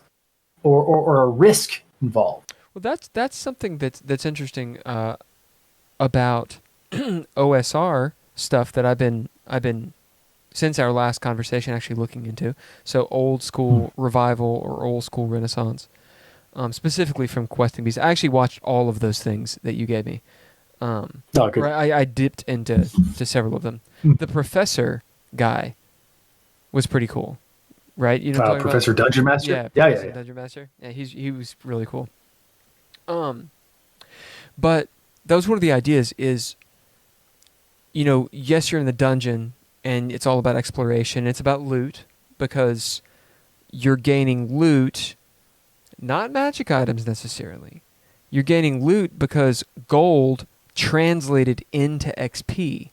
or a risk involved. Well, that's something that's interesting about OSR stuff that I've been since our last conversation actually looking into. So old school revival or old school Renaissance, specifically from Questing Beasts. I actually watched all of those things that you gave me. Good. I dipped into several of them. The professor guy was pretty cool. Right, Professor Dungeon Master. Yeah. Dungeon Master. Yeah, he was really cool. But that was one of the ideas. Is yes, you're in the dungeon, and it's all about exploration. It's about loot because you're gaining loot, not magic items necessarily. You're gaining loot because gold translated into XP.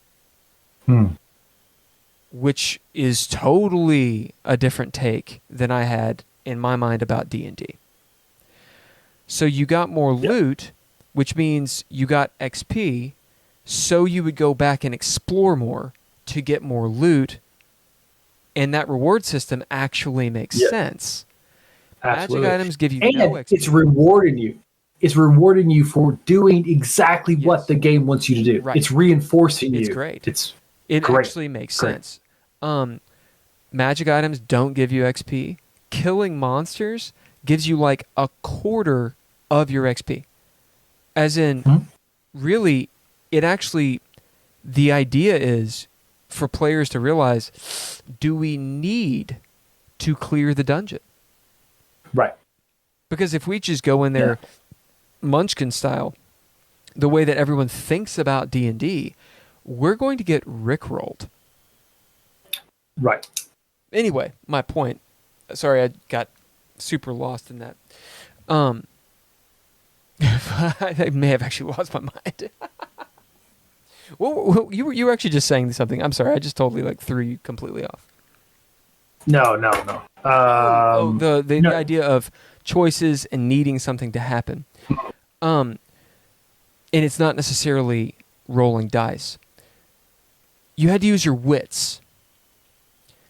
Which is totally a different take than I had in my mind about D&D. So you got more loot, which means you got XP, so you would go back and explore more to get more loot, and that reward system actually makes sense. Absolutely. Magic items give you and no XP. It's rewarding you. It's rewarding you for doing exactly what the game wants you to do. Right. It's reinforcing you. It's great. It great. Actually makes sense. Magic items don't give you XP. Killing monsters gives you like a quarter of your XP. As in, really, it actually, the idea is for players to realize, do we need to clear the dungeon? Right. Because if we just go in there Munchkin style, the way that everyone thinks about D&D, we're going to get rickrolled. Right. Anyway, my point Sorry, I got super lost in that. I may have actually lost my mind. Well, you were actually just saying something. I'm sorry, I just totally like threw you completely off. No. The idea of choices and needing something to happen. And it's not necessarily rolling dice. You had to use your wits.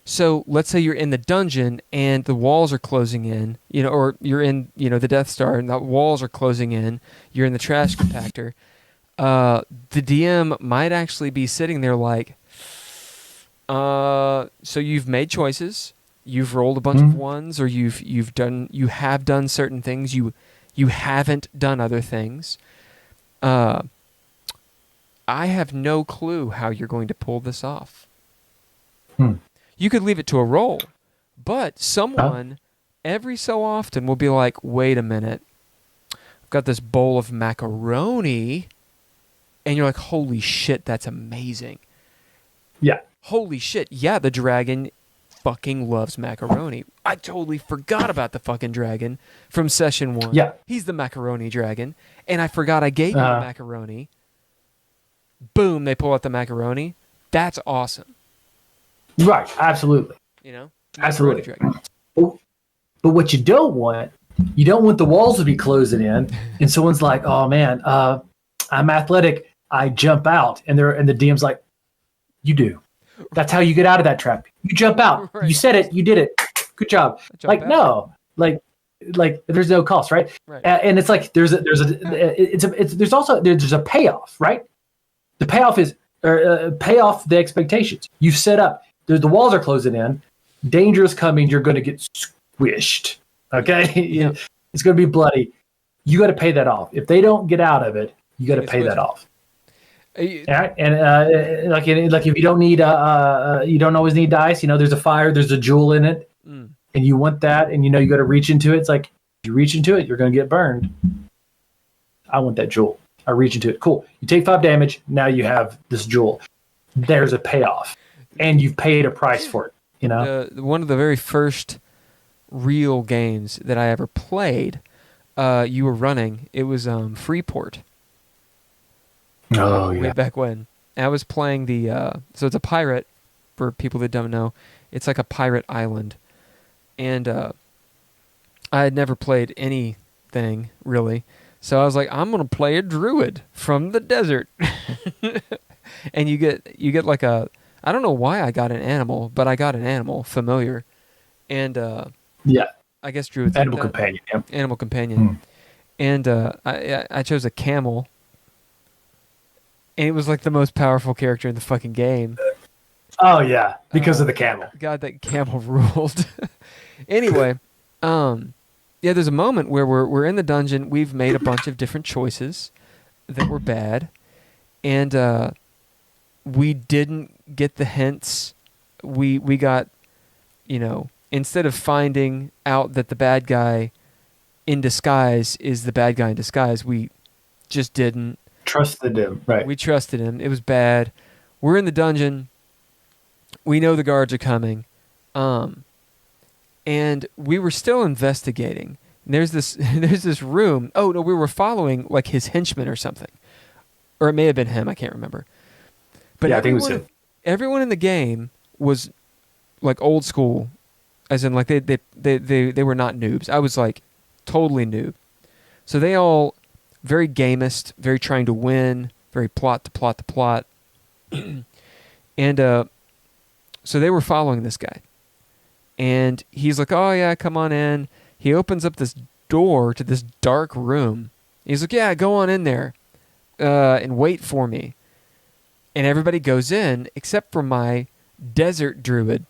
So let's say you're in the dungeon and the walls are closing in, or you're in, the Death Star and the walls are closing in. You're in the trash compactor. The DM might actually be sitting there like, so you've made choices, you've rolled a bunch of ones, or you have done certain things, you haven't done other things. I have no clue how you're going to pull this off. You could leave it to a roll, but someone every so often will be like, wait a minute, I've got this bowl of macaroni, and you're like, holy shit, that's amazing. Yeah. Holy shit, yeah, the dragon fucking loves macaroni. I totally forgot about the fucking dragon from session 1. Yeah. He's the macaroni dragon, and I forgot I gave you the macaroni. Boom, they pull out the macaroni. That's awesome. Right, absolutely. Absolutely. But what you don't want the walls to be closing in, and someone's like, "Oh man, I'm athletic. I jump out," and the DM's like, "You do. That's how you get out of that trap. You jump out. Right. You said it. You did it. Good job." Like out. No, like there's no cost, right? And it's like there's a payoff, right? The payoff is pay off the expectations you've set up. The walls are closing in. Danger is coming. You're going to get squished. Okay, yeah. It's going to be bloody. You got to pay that off. If they don't get out of it, you got to pay that off. Right? And like if you don't need you don't always need dice. There's a fire. There's a jewel in it, and you want that, and you got to reach into it. It's like you reach into it, you're going to get burned. I want that jewel. I reach into it. Cool. You take 5 damage. Now you have this jewel. There's a payoff. And you've paid a price for it, one of the very first real games that I ever played, you were running. It was Freeport. Oh, yeah. Way back when. And I was playing so it's a pirate, for people that don't know. It's like a pirate island. And I had never played anything, really. So I was like, I'm going to play a druid from the desert. And you get like I don't know why I got an animal, but I got an animal, familiar. And I guess druids animal companion. Yeah. Animal companion. And I chose a camel. And it was like the most powerful character in the fucking game. Oh yeah, because of the camel. God, that camel ruled. Anyway, there's a moment where we're in the dungeon. We've made a bunch of different choices that were bad, and we didn't get the hints. We got, instead of finding out that the bad guy in disguise is the bad guy in disguise, we just didn't. Trusted him, right. We trusted him. It was bad. We're in the dungeon. We know the guards are coming. And we were still investigating. And there's this room. Oh, no, we were following like his henchman or something. Or it may have been him. I can't remember. But yeah, I think it was him. Everyone in the game was like old school, as in like they were not noobs. I was like totally noob. So they all very gamist, very trying to win, very plot to plot to plot. And so they were following this guy. And he's like, "Oh yeah, come on in." He opens up this door to this dark room. He's like, "Yeah, go on in there and wait for me." And everybody goes in except for my desert druid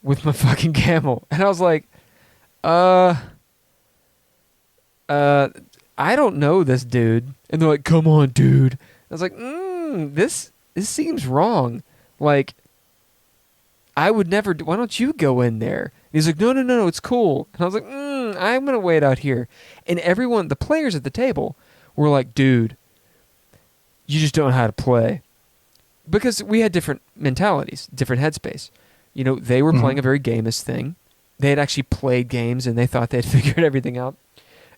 with my fucking camel. And I was like, I don't know this dude. And they're like, "Come on, dude." I was like, this seems wrong. Like, I would never. Why don't you go in there? And he's like, no, it's cool. And I was like, I'm gonna wait out here. And everyone, the players at the table, were like, "Dude, you just don't know how to play," because we had different mentalities, different headspace. They were playing a very gamist thing. they had actually played games and they thought they had figured everything out.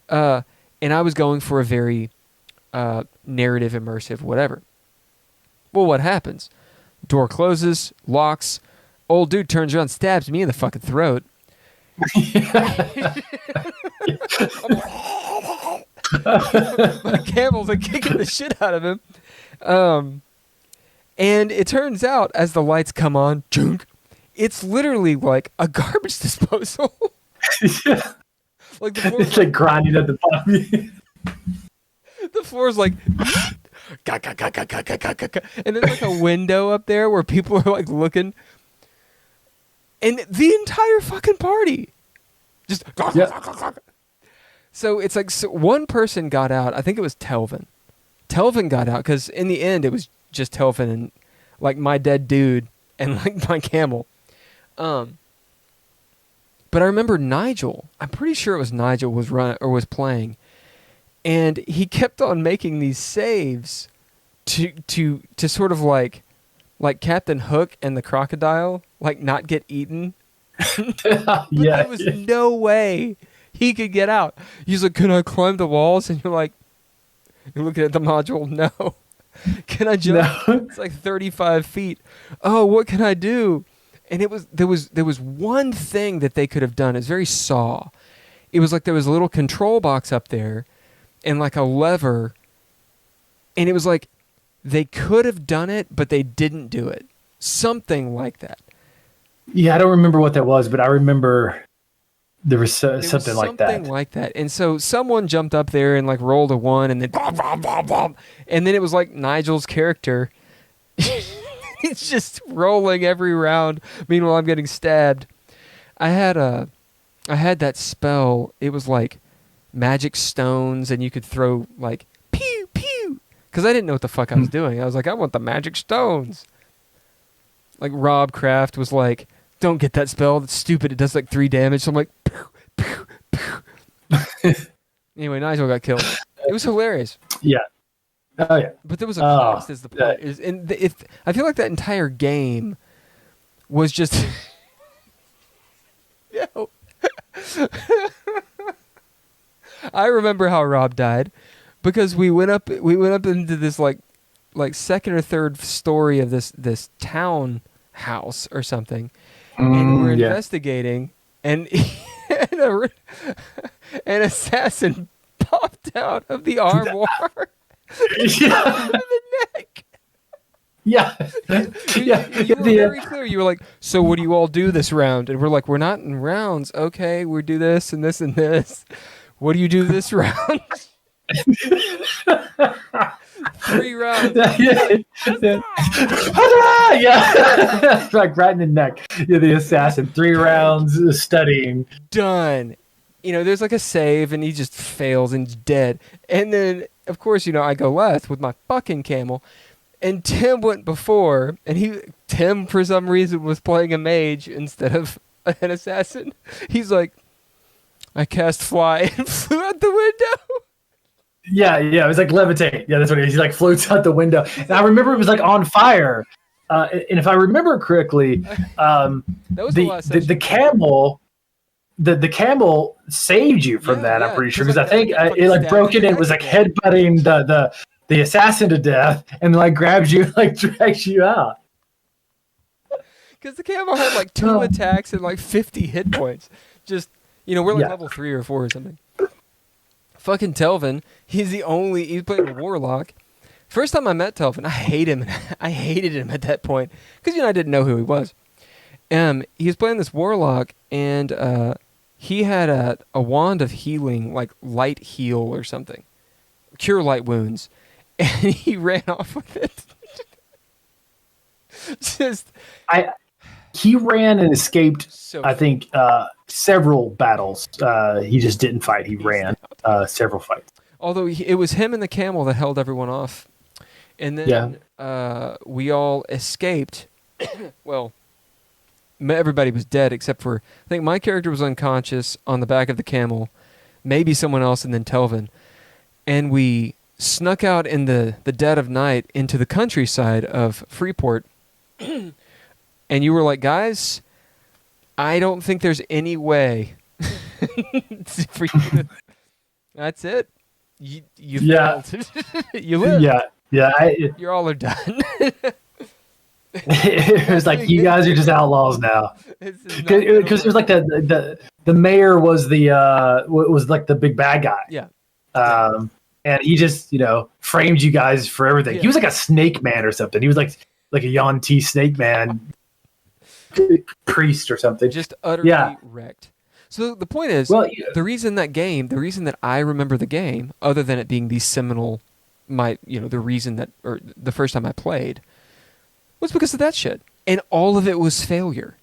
And I was going for a very narrative, immersive, whatever. Well, what happens? Door closes, locks. Old dude turns around, stabs me in the fucking throat. My camel's like kicking the shit out of him. And it turns out, as the lights come on, junk, it's literally like a garbage disposal. Yeah. Like the floor, it's like grinding at the bottom. the floor's like, and there's like a window up there where people are like looking, and the entire fucking party just. Yeah. So it's like one person got out. I think it was Telvin. Telvin got out because in the end it was just Telvin and like my dead dude and like my camel. But I remember Nigel. I'm pretty sure it was Nigel was playing, and he kept on making these saves to sort of like Captain Hook and the crocodile, like not get eaten. But Yeah. there was no way he could get out. He's like, "Can I climb the walls?" And you're looking at the module. No. Can I jump? No. It's like 35 feet. Oh, what can I do? And there was one thing that they could have done. It's very Saw. It was like there was a little control box up there and like a lever. And it was like they could have done it, but they didn't do it. Something like that. Yeah, I don't remember what that was, but I remember there was something like that. Something like that. And so someone jumped up there and like rolled a 1 and then and then it was like Nigel's character. He's just rolling every round. Meanwhile, I'm getting stabbed. I had that spell. It was like magic stones, and you could throw like pew pew. Because I didn't know what the fuck I was doing. I was like, I want the magic stones. Like Rob Kraft was like, don't get that spell. That's stupid. It does like 3 damage. So I'm like, pew pew pew. Anyway, Nigel got killed. It was hilarious. Yeah. Oh yeah. But there was a cost is the point. I feel like that entire game was just Yo. I remember how Rob died because we went up into this like second or third story of this town house or something. And we're investigating and an assassin popped out of the armoire. Yeah. The neck. Yeah. You were very clear. You were like, so what do you all do this round? And we're like, we're not in rounds. Okay, we do this and this and this. What do you do this round? 3 rounds. Yeah. Like right in the neck. Yeah, the assassin. 3 rounds studying. Done. There's like a save and he just fails and he's dead. And then, of course, I go last with my fucking camel. And Tim went before, and Tim, for some reason, was playing a mage instead of an assassin. He's like, I cast fly and flew out the window. Yeah, it was like levitate. Yeah, that's what it is. He like floats out the window. And I remember it was like on fire. And if I remember correctly, that was the camel... The camel saved you from that. I'm pretty sure because I think it like broke it. It was like headbutting the assassin to death, and like grabs you, like drags you out. Because the camel had like 2 attacks and like 50 hit points. Just we're like level 3 or 4 or something. Fucking Telvin, he's playing a warlock. First time I met Telvin, I hated him at that point because I didn't know who he was. He was playing this warlock and he had a wand of healing, like light heal or something. Cure light wounds. And he ran off with it. He ran and escaped, I think, several battles. He just didn't fight. He ran several fights. Although it was him and the camel that held everyone off. And then we all escaped. Well, everybody was dead except for, I think my character was unconscious on the back of the camel, maybe someone else, and then Telvin. And we snuck out in the dead of night into the countryside of Freeport. And you were like, guys, I don't think there's any way for you. That's it. You failed. You lose. Yeah. You all are done. It was like, you guys are just outlaws now. Because it was like the mayor was like the big bad guy. Yeah. And he just, framed you guys for everything. Yeah. He was like a snake man or something. He was like a Yuan-Ti snake man priest or something. Just utterly wrecked. So the point is, the reason that I remember the game, other than it being the seminal, the reason that, or the first time I played, was because of that shit. And all of it was failure.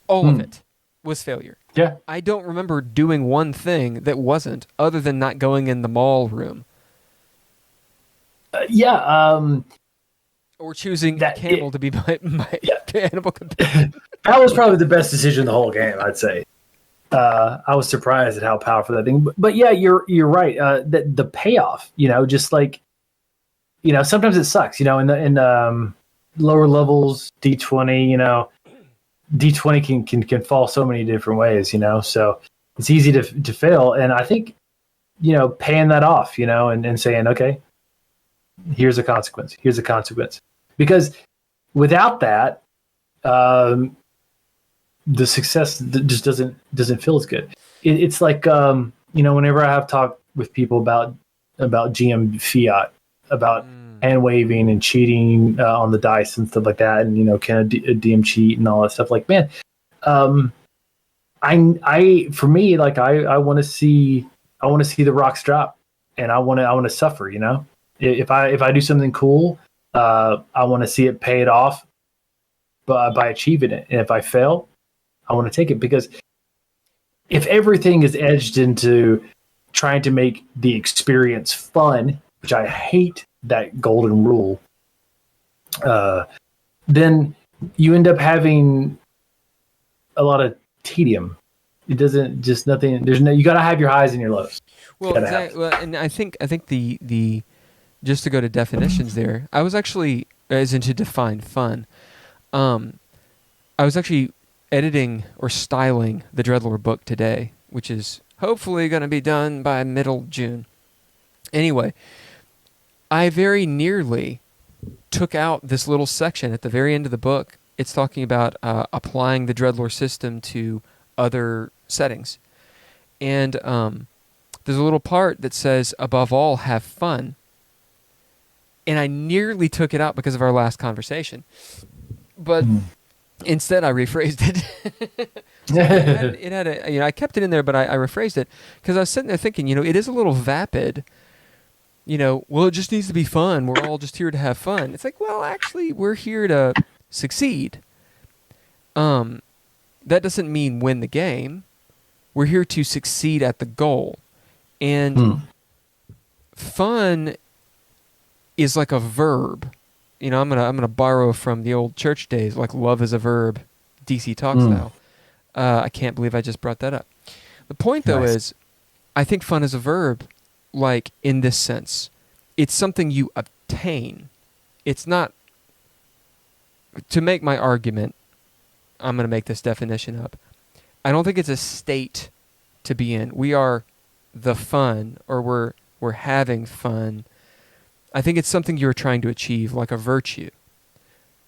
All of it was failure. Yeah. I don't remember doing one thing that wasn't, other than not going in the mall room. Or choosing camel to be my animal companion. That was probably the best decision in the whole game, I'd say. I was surprised at how powerful that thing. But yeah, you're right. The payoff, just like, sometimes it sucks. In lower levels, D20, D20 can fall so many different ways. So it's easy to fail. And I think, paying that off, and saying, okay, here's a consequence. Here's a consequence. Because without that, the success just doesn't feel as good. It's like, whenever I have talked with people about GM fiat, about hand waving and cheating on the dice and stuff like that, and can a DM cheat and all that stuff. Like, man, for me, like I want to see the rocks drop, and I want to suffer. If I do something cool, I want to see it paid off by achieving it, and if I fail, I want to take it. Because if everything is edged into trying to make the experience fun, which I hate that golden rule, then you end up having a lot of tedium. It doesn't just nothing. You got to have your highs and your lows. Well, exactly. Well, and I think the just to go to definitions there, I was actually, as in to define fun, I was actually editing or styling the DreadLore book today, which is hopefully going to be done by middle June. Anyway, I very nearly took out this little section at the very end of the book. It's talking about applying the DreadLore system to other settings. And there's a little part that says, above all, have fun. And I nearly took it out because of our last conversation. But instead, I rephrased it. it had a, I kept it in there, but I rephrased it because I was sitting there thinking, it is a little vapid. Well, it just needs to be fun. We're all just here to have fun. It's like, well, actually, we're here to succeed. That doesn't mean win the game. We're here to succeed at the goal. And fun is like a verb. I'm gonna borrow from the old church days, like love is a verb, DC Talk style. I can't believe I just brought that up. The point, though, is I think fun is a verb, like in this sense. It's something you obtain. It's not, to make my argument, I'm going to make this definition up. I don't think it's a state to be in. We are the fun, or we're having fun. I think it's something you're trying to achieve, like a virtue.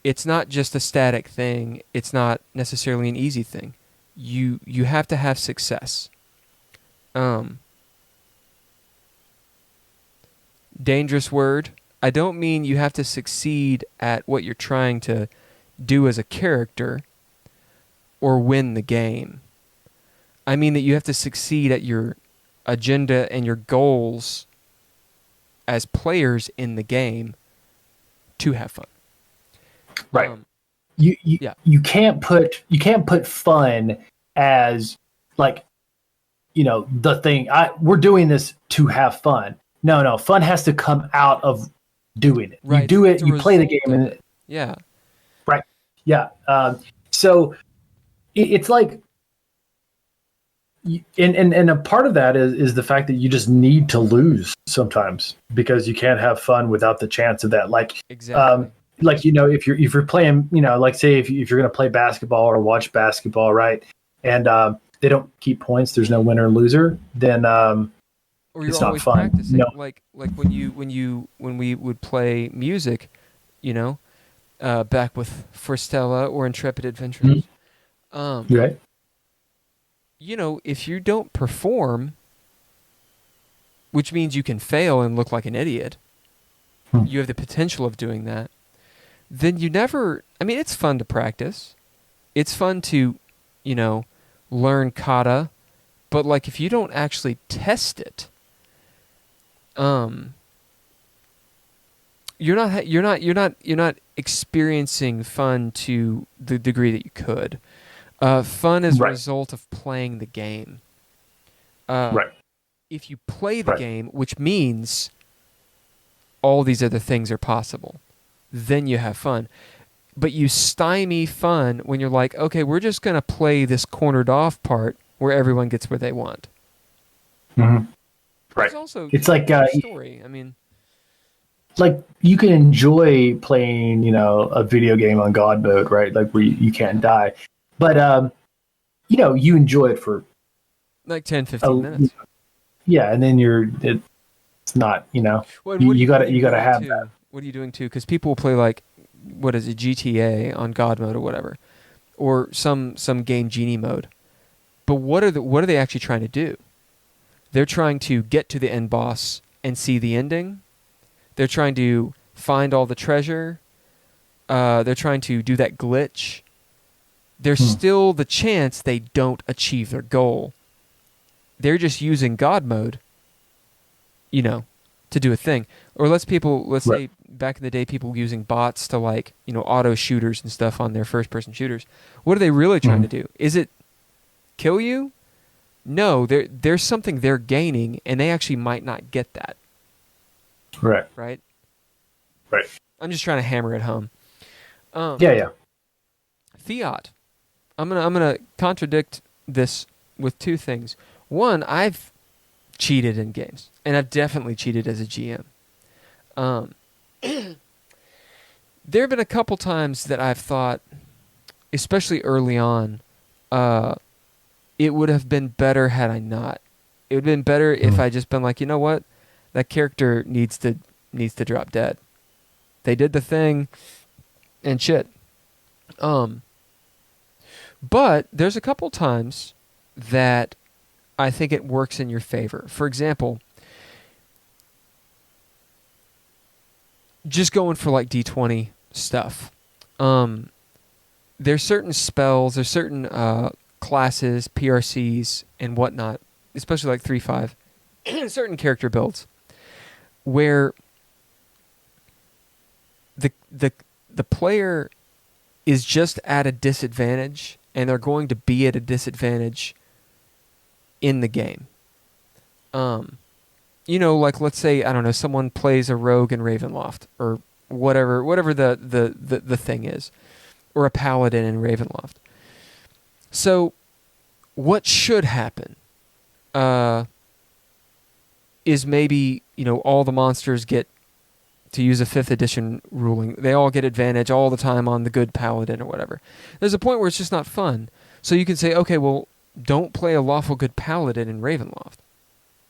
It's not just a static thing. It's not necessarily an easy thing. You have to have success. Dangerous word. I don't mean you have to succeed at what you're trying to do as a character or win the game. I mean that you have to succeed at your agenda and your goals as players in the game to have fun. Right. You can't put fun as like, the thing. We're doing this to have fun. No, fun has to come out of doing it. Right. You do it, you play the game, and yeah. Right. Yeah. So it's like, and a part of that is the fact that you just need to lose sometimes because you can't have fun without the chance of that. Like, exactly. like, if you're playing, like say if you're going to play basketball or watch basketball, right, and they don't keep points, there's no winner or loser, then Or you're it's not always fun. practicing, No. like when we would play music, back with Forstella or Intrepid Adventures. Right. If you don't perform, which means you can fail and look like an idiot, you have the potential of doing that, then you never, I mean, it's fun to practice. It's fun to, learn kata, but like if you don't actually test it, you're not experiencing fun to the degree that you could. Fun is a result of playing the game. Right. If you play the game, which means all these other things are possible, then you have fun. But you stymie fun when you're like, okay, we're just going to play this cornered off part where everyone gets what they want. Mm-hmm. Right. It's like a story. I mean, like you can enjoy playing, a video game on God mode, right? Like where you can't die, but you enjoy it for like 10, 15 minutes. Yeah, and then it's not, Well, you gotta have that. What are you doing too? Because people will play like, what is it, GTA on God mode or whatever, or some game genie mode. But what are they actually trying to do? They're trying to get to the end boss and see the ending. They're trying to find all the treasure. They're trying to do that glitch. There's still the chance they don't achieve their goal. They're just using God mode, to do a thing. Or let's say back in the day, people using bots to like, auto shooters and stuff on their first person shooters. What are they really trying to do? Is it kill you? No, there's something they're gaining, and they actually might not get that. Right. Right. I'm just trying to hammer it home. Yeah. Fiat. I'm gonna contradict this with two things. One, I've cheated in games, and I've definitely cheated as a GM. There have been a couple times that I've thought, especially early on, it would have been better had I not. It would have been better if I just been like, you know what, that character needs to drop dead. They did the thing, and shit. But there's a couple times that I think it works in your favor. For example, just going for like D20 stuff. There's certain spells, there's certain classes, PRCs, and whatnot, especially like 3-5, certain character builds, where the player is just at a disadvantage, and they're going to be at a disadvantage in the game. Like let's say, I don't know, someone plays a rogue in Ravenloft, or whatever the thing is, or a paladin in Ravenloft. So what should happen is maybe, all the monsters get, to use a 5th edition ruling, they all get advantage all the time on the good paladin or whatever. There's a point where it's just not fun. So you can say, okay, well, don't play a lawful good paladin in Ravenloft.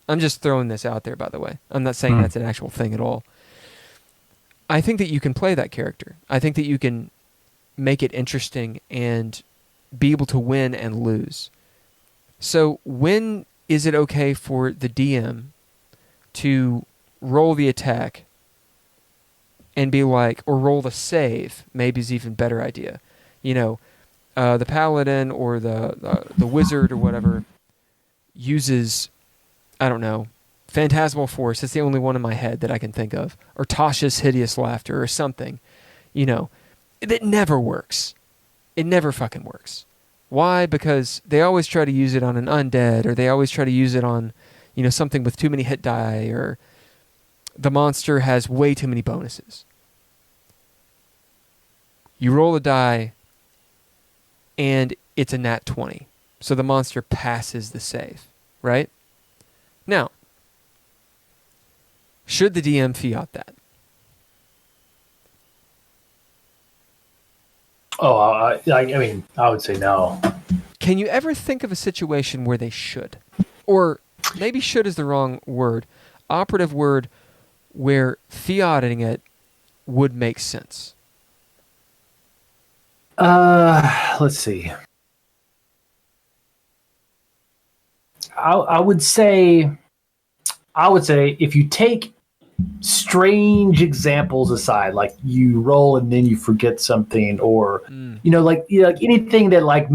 I'm just throwing this out there, by the way. I'm not saying that's an actual thing at all. I think that you can play that character. I think that you can make it interesting and be able to win and lose. So when is it okay for the DM to roll the attack and be like, or roll the save, maybe is even better idea. The paladin or the wizard or whatever uses, I don't know, Phantasmal Force. That's the only one in my head that I can think of. Or Tasha's Hideous Laughter or something. It never works. It never fucking works. Why? Because they always try to use it on an undead, or they always try to use it on, something with too many hit die, or the monster has way too many bonuses. You roll a die, and it's a nat 20. So the monster passes the save, right? Now, should the DM fiat that? Oh, I mean, I would say no. Can you ever think of a situation where they should? Or maybe should is the wrong word. Operative word where fiating it would make sense. Let's see. I would say if you take strange examples aside, like you roll and then you forget something, or like anything that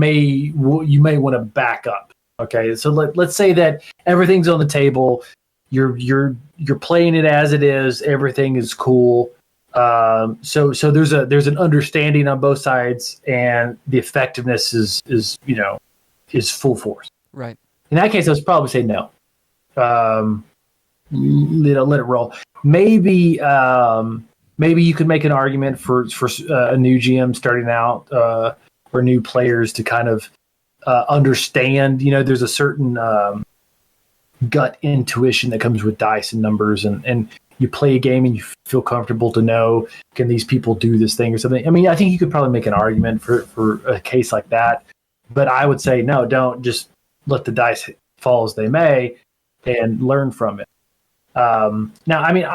you may want to back up. Okay, so let's say that everything's on the table. You're playing it as it is. Everything is cool. So there's an understanding on both sides, and the effectiveness is full force. Right. In that case, I would probably say no. Let it roll. Maybe you could make an argument for a new GM starting out, or new players to kind of understand. There's a certain gut intuition that comes with dice and numbers, and you play a game and you feel comfortable to know, can these people do this thing or something? I mean, I think you could probably make an argument for a case like that, but I would say no, don't just let the dice fall as they may and learn from it. Now, I mean,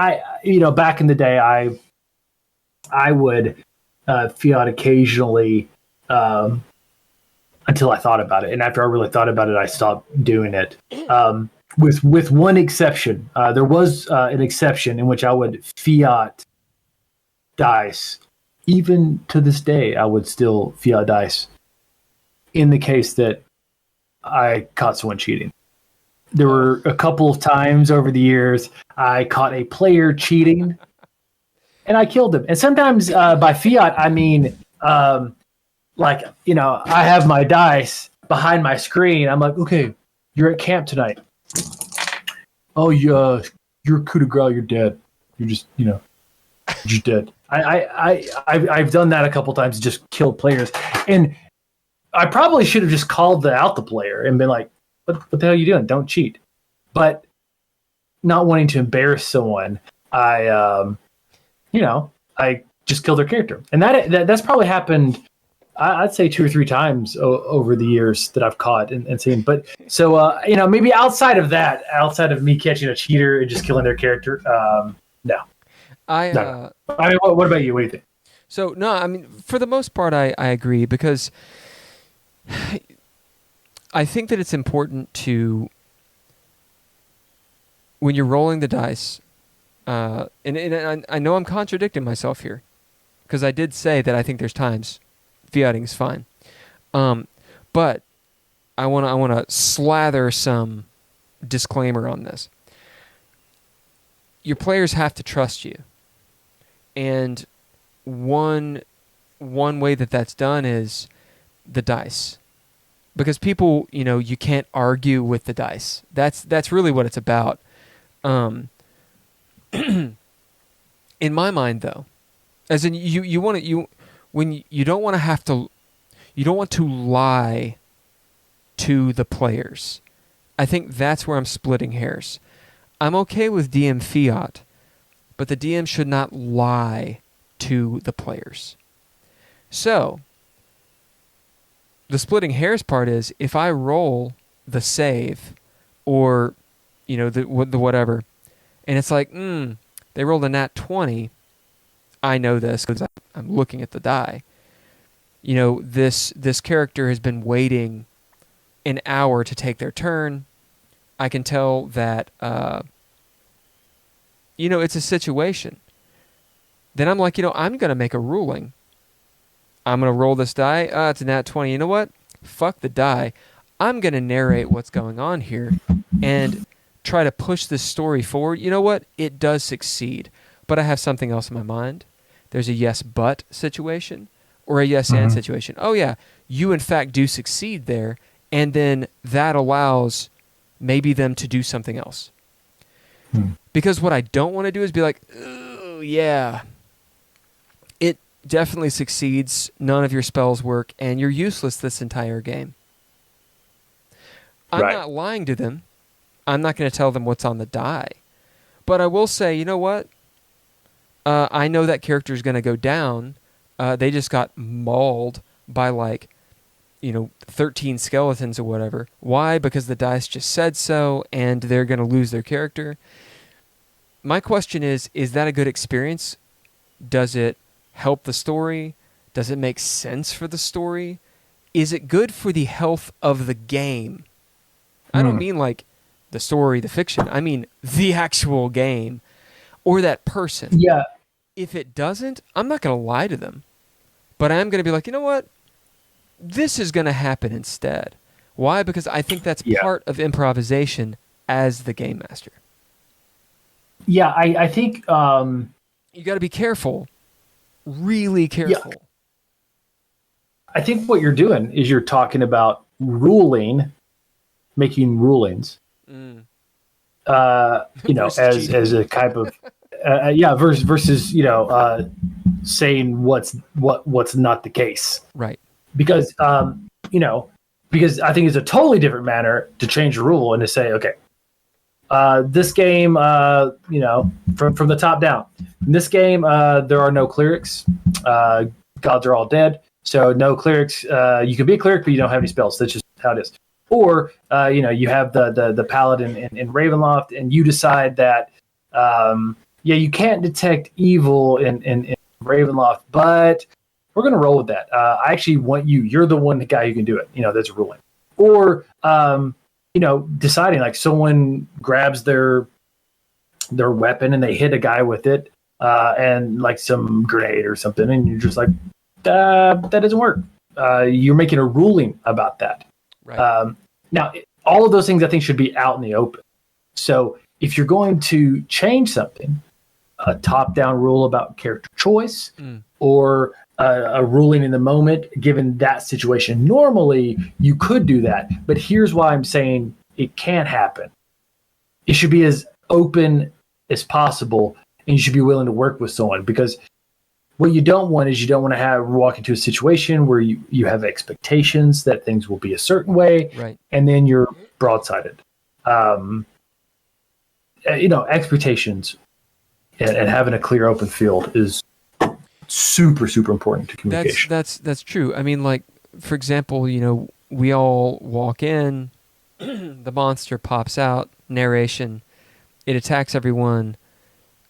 back in the day, I would fiat occasionally until I thought about it, and after I really thought about it, I stopped doing it. With one exception, there was an exception in which I would fiat dice. Even to this day, I would still fiat dice in the case that I caught someone cheating. There were a couple of times over the years I caught a player cheating, and I killed him. And sometimes by fiat, I mean, I have my dice behind my screen. I'm like, okay, you're at camp tonight. Oh, you're coup de grace. You're dead. You're just, you're just dead. I've done that a couple times, just killed players, and I probably should have just called out the player and been like, what the hell are you doing? Don't cheat. But not wanting to embarrass someone, I just killed their character. And that's probably happened, I'd say 2 or 3 times over the years that I've caught and seen. But so, maybe outside of me catching a cheater and just killing their character, no. No. I mean, what about you? What do you think? So, no, I mean, for the most part, I agree, because I think that it's important to, when you're rolling the dice, and I know I'm contradicting myself here, because I did say that I think there's times fiating is fine, but I want to slather some disclaimer on this. Your players have to trust you, and one way that that's done is the dice. Because people, you can't argue with the dice. That's really what it's about. In my mind, though, as in you want to you don't want to lie to the players. I think that's where I'm splitting hairs. I'm okay with DM fiat, but the DM should not lie to the players. So, the splitting hairs part is, if I roll the save, or the whatever, and it's like, they rolled a nat 20. I know this because I'm looking at the die. This character has been waiting an hour to take their turn. I can tell that it's a situation. Then I'm like, I'm going to make a ruling. I'm going to roll this die. It's a nat 20. You know what? Fuck the die. I'm going to narrate what's going on here and try to push this story forward. You know what? It does succeed, but I have something else in my mind. There's a yes but situation, or a yes and situation. Oh yeah, you in fact do succeed there, and then that allows maybe them to do something else. Because what I don't want to do is be like, oh yeah, it definitely succeeds, none of your spells work, and you're useless this entire game. I'm not lying to them. I'm not going to tell them what's on the die. But I will say, you know what? I know that character is going to go down. they just got mauled by 13 skeletons or whatever. Why? Because the dice just said so, and they're going to lose their character. My question is that a good experience? Does it help the story? Does it make sense for the story? Is it good for the health of the game? I don't mean the story, the fiction. I mean the actual game or that person. Yeah. If it doesn't, I'm not going to lie to them. But I am going to be like, you know what? This is going to happen instead. Why? Because I think that's part of improvisation as the game master. Yeah, I think... you got to be careful. Really careful. Yeah. I think what you're doing is you're talking about making rulings. As a type of... versus saying what's not the case. Right. Because because I think it's a totally different manner to change a rule and to say, okay, this game, from the top down. In this game, there are no clerics. Gods are all dead, so no clerics. You can be a cleric, but you don't have any spells. That's just how it is. Or you have the paladin in Ravenloft, and you decide that you can't detect evil in Ravenloft, but we're going to roll with that. I actually want you. You're the guy who can do it. That's a ruling. Or, deciding like someone grabs their weapon and they hit a guy with it and like some grenade or something. And you're just like, that doesn't work. You're making a ruling about that. Right. Now, all of those things I think should be out in the open. So if you're going to change something, a top-down rule about character choice or a ruling in the moment, given that situation. Normally, you could do that, but here's why I'm saying it can't happen. It should be as open as possible, and you should be willing to work with someone, because what you don't want is walk into a situation where you have expectations that things will be a certain way, right, and then you're broadsided. Expectations and having a clear, open field is super, super important to communication. That's true. I mean, for example, we all walk in, the monster pops out, narration, it attacks everyone,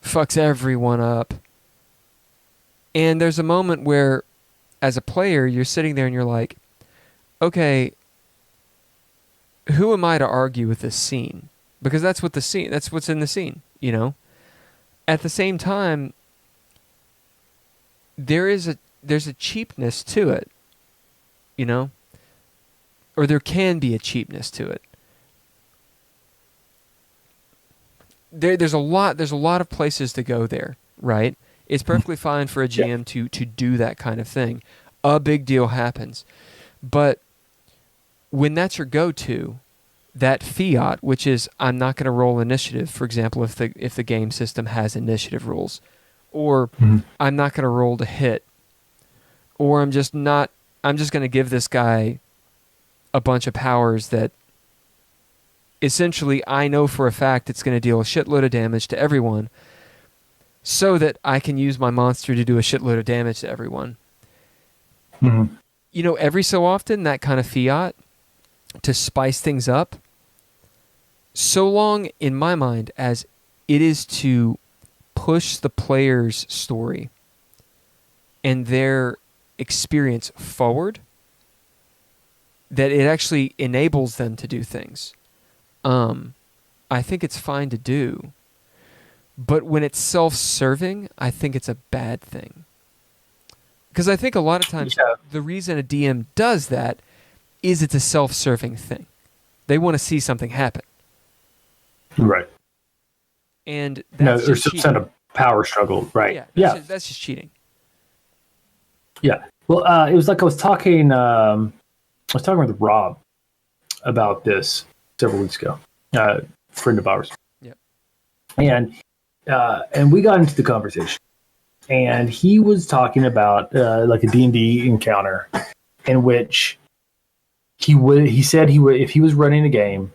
fucks everyone up. And there's a moment where, as a player, you're sitting there and you're like, okay, who am I to argue with this scene? Because that's what's in the scene, At the same time, there's a cheapness to it, or there can be a cheapness to it. There's a lot of places to go there, right? It's perfectly fine for a GM to do that kind of thing. A big deal happens. But when that's your go-to, that fiat, which is I'm not going to roll initiative, for example, if the game system has initiative rules, or I'm not going to roll to hit, or I'm just going to give this guy a bunch of powers that essentially I know for a fact it's going to deal a shitload of damage to everyone, so that I can use my monster to do a shitload of damage to everyone. Every so often, that kind of fiat, to spice things up, so long, in my mind, as it is to push the player's story and their experience forward, that it actually enables them to do things. I think it's fine to do. But when it's self-serving, I think it's a bad thing. Because I think a lot of times the reason a DM does that is it's a self-serving thing. They want to see something happen. Right. And that's there's some sort of power struggle, right? Yeah. That's just cheating. Yeah. Well, it was like I was talking with Rob about this several weeks ago, a friend of ours. Yep. And we got into the conversation, and he was talking about like a D&D encounter in which he said if he was running a game,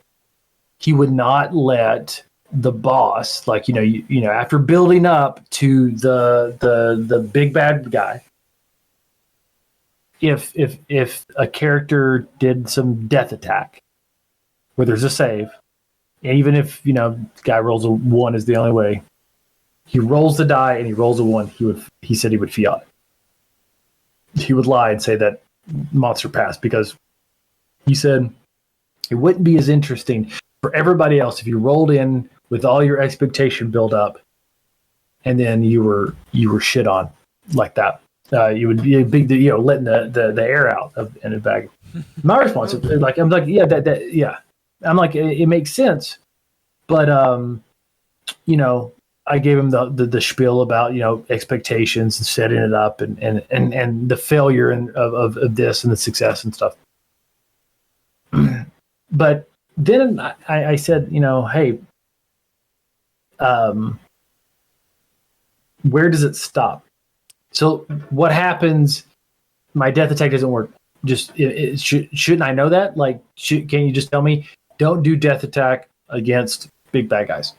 he would not let the boss, after building up to the big bad guy, if a character did some death attack where there's a save, and even if the guy rolls a 1 is the only way, he rolls the die and he rolls a 1, he said he would fiat. He would lie and say that monster passed because he said it wouldn't be as interesting for everybody else if you rolled in with all your expectation build up and then you were shit on like that. You would be a big, letting the air out in a bag. My response is I'm like, yeah. I'm like, it makes sense, but I gave him the spiel about expectations and setting it up and the failure of this and the success and stuff. But then I said, hey, where does it stop? So what happens? My death attack doesn't work. Just shouldn't I know that? Like, can you just tell me don't do death attack against big bad guys?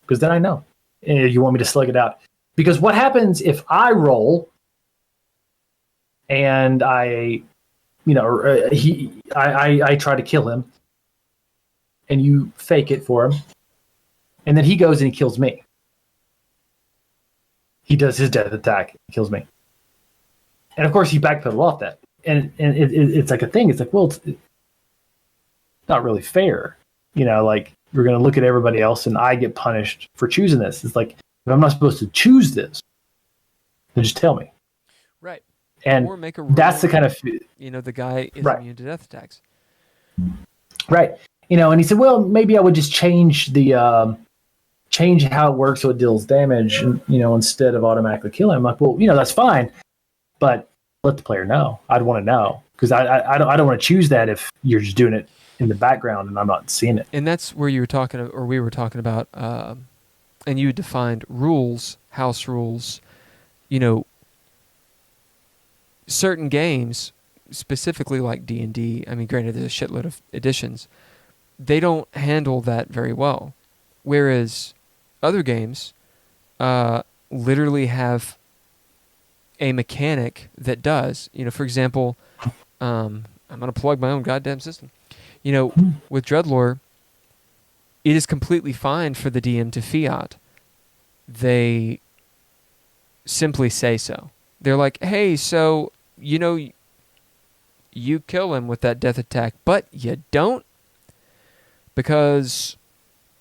Because then I know. You want me to slug it out? Because what happens if I roll and I try to kill him and you fake it for him, and then he goes and he kills me. He does his death attack, kills me, and of course he backpedaled off that, and it's like a thing. It's like, well, it's not really fair, like. We're going to look at everybody else and I get punished for choosing this. It's like, if I'm not supposed to choose this, then just tell me. Right. And or make a rule, that's the kind of... the guy is right. immune to death attacks. Right. And he said, well, maybe I would just change change how it works so it deals damage, and, instead of automatically killing him. I'm like, well, that's fine, but let the player know. I'd want to know, because I don't want to choose that if you're just doing it in the background and I'm not seeing it. And that's where we were talking about, and you defined rules, house rules. Certain games, specifically like D&D, I mean, granted, there's a shitload of editions, they don't handle that very well. Whereas other games literally have a mechanic that does. For example, I'm going to plug my own goddamn system. With DreadLore, it is completely fine for the DM to fiat. They simply say so. They're like, hey, so, you kill him with that death attack, but you don't, because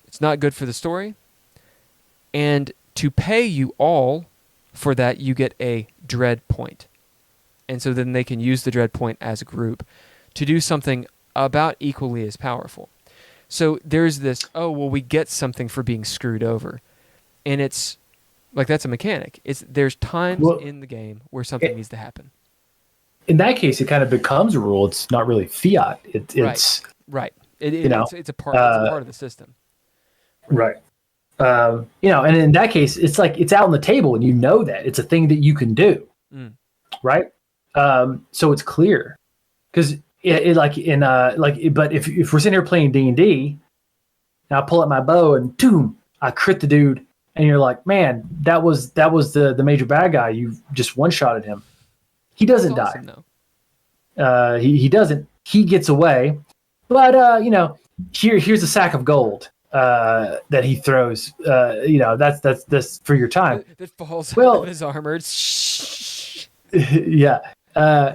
it's not good for the story. And to pay you all for that, you get a dread point. And so then they can use the dread point as a group to do something about equally as powerful. So there's this, we get something for being screwed over. And it's like, that's a mechanic. There's times in the game where something needs to happen. In that case, it kind of becomes a rule. It's not really fiat. It's right. It's a part of the system. Right. And in that case, it's like it's out on the table and that. It's a thing that you can do. Mm. Right? So it's clear. Because but if we're sitting here playing D&D, and I pull out my bow and boom, I crit the dude, and you're like, man, that was the major bad guy. You just one-shotted him. He doesn't die. Though. He doesn't. He gets away, but here's a sack of gold that he throws. That's for your time. That falls out of his armor. Yeah.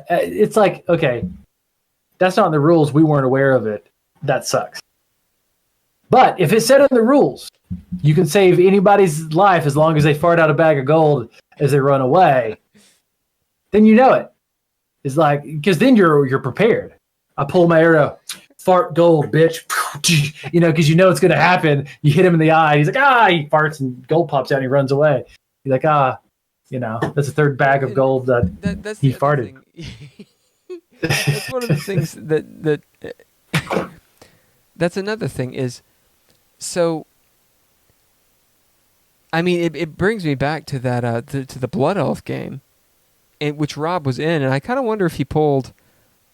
It's like, okay, that's not in the rules. We weren't aware of it. That sucks. But if it's said in the rules, you can save anybody's life as long as they fart out a bag of gold as they run away, then it. It's like, because then you're prepared. I pull my arrow, fart gold, bitch. Because it's going to happen. You hit him in the eye. He's like, he farts and gold pops out and he runs away. You're like, that's a third bag of gold that he farted. That's one of the things that that's another thing is, so, I mean, it brings me back to that to the Blood Elf game, which Rob was in, and I kind of wonder if he pulled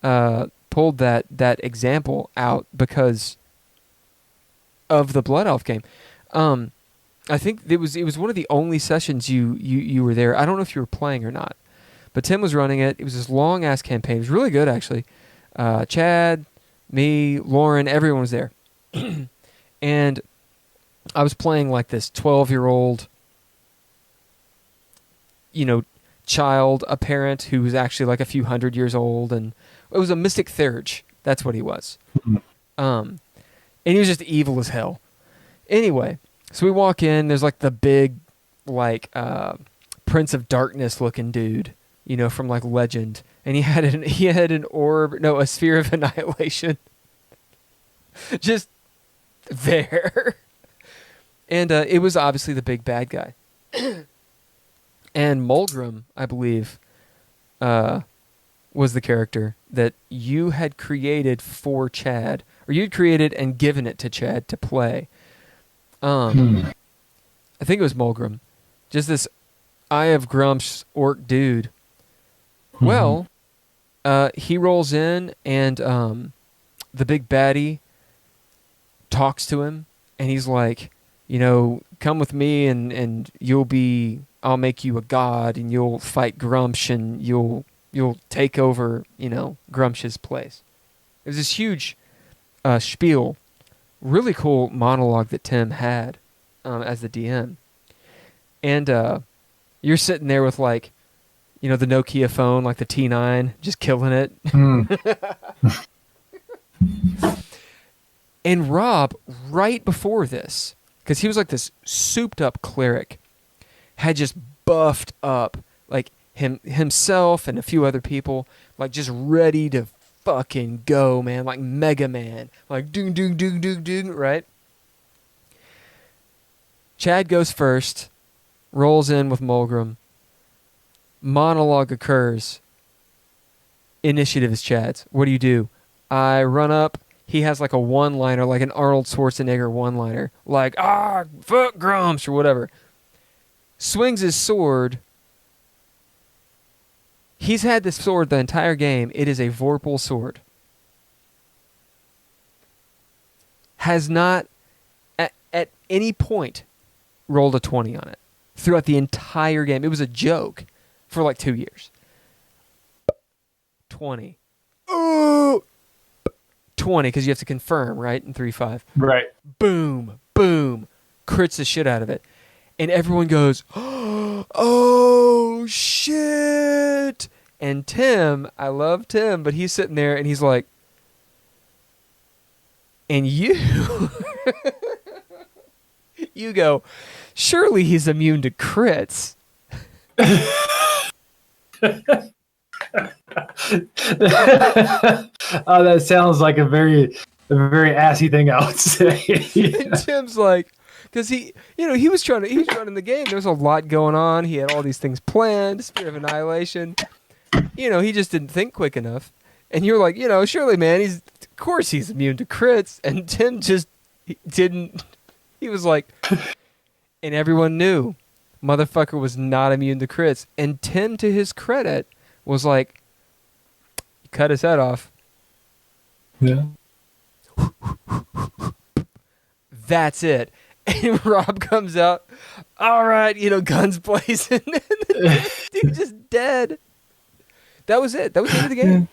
that example out because of the Blood Elf game. I think it was one of the only sessions you were there. I don't know if you were playing or not, But Tim was running it. It was this long-ass campaign. It was really good, actually. Chad, me, Lauren, everyone was there. And I was playing like this 12-year-old, child, a parent who was actually like a few hundred years old, and it was a mystic theurge. That's what he was. And he was just evil as hell. Anyway, so we walk in. There's like the big, like Prince of Darkness looking dude, from like Legend, and he had an orb, no, a sphere of annihilation, just there. And it was obviously the big bad guy. And Mulgrim, I believe, was the character that you had created for Chad, or you'd created and given it to Chad to play. I think it was Mulgrim. Just this Eye of Grumps orc dude. Well, he rolls in, and the big baddie talks to him, and he's like, come with me, and I'll make you a god, and you'll fight Grumsh, and you'll take over, Grumsh's place. It was this huge spiel, really cool monologue that Tim had as the DM. And you're sitting there with like, the Nokia phone, like the T9, just killing it. And Rob, right before this, because he was like this souped up cleric, had just buffed up like himself and a few other people, like just ready to fucking go, man, like Mega Man, like doom doom doom doom doom, right? Chad goes first, rolls in with Mulgrim. Monologue occurs. Initiative is Chad's. What do? I run up. He has like a one-liner, like an Arnold Schwarzenegger one-liner, like, fuck Grumps, or whatever. Swings his sword. He's had this sword the entire game. It is a Vorpal sword. Has not, at any point, rolled a 20 on it throughout the entire game. It was a joke for like 2 years. 20. Ooh! 20, because you have to confirm, right, in 3-5. Right. Boom, boom. Crits the shit out of it. And everyone goes, oh, shit. And Tim, I love Tim, but he's sitting there and he's like, and you, you go, surely he's immune to crits. Oh, that sounds like a very assy thing I would say. And Tim's like, because he was running the game. There was a lot going on. He had all these things planned, Spear of Annihilation. He just didn't think quick enough. And you're like, surely, man, of course he's immune to crits. And Tim just didn't. He was like, and everyone knew, motherfucker was not immune to crits. And Tim, to his credit, was like, cut his head off. Yeah. That's it. And Rob comes out, all right, guns blazing. And the dude just dead. That was it. That was the end of the game.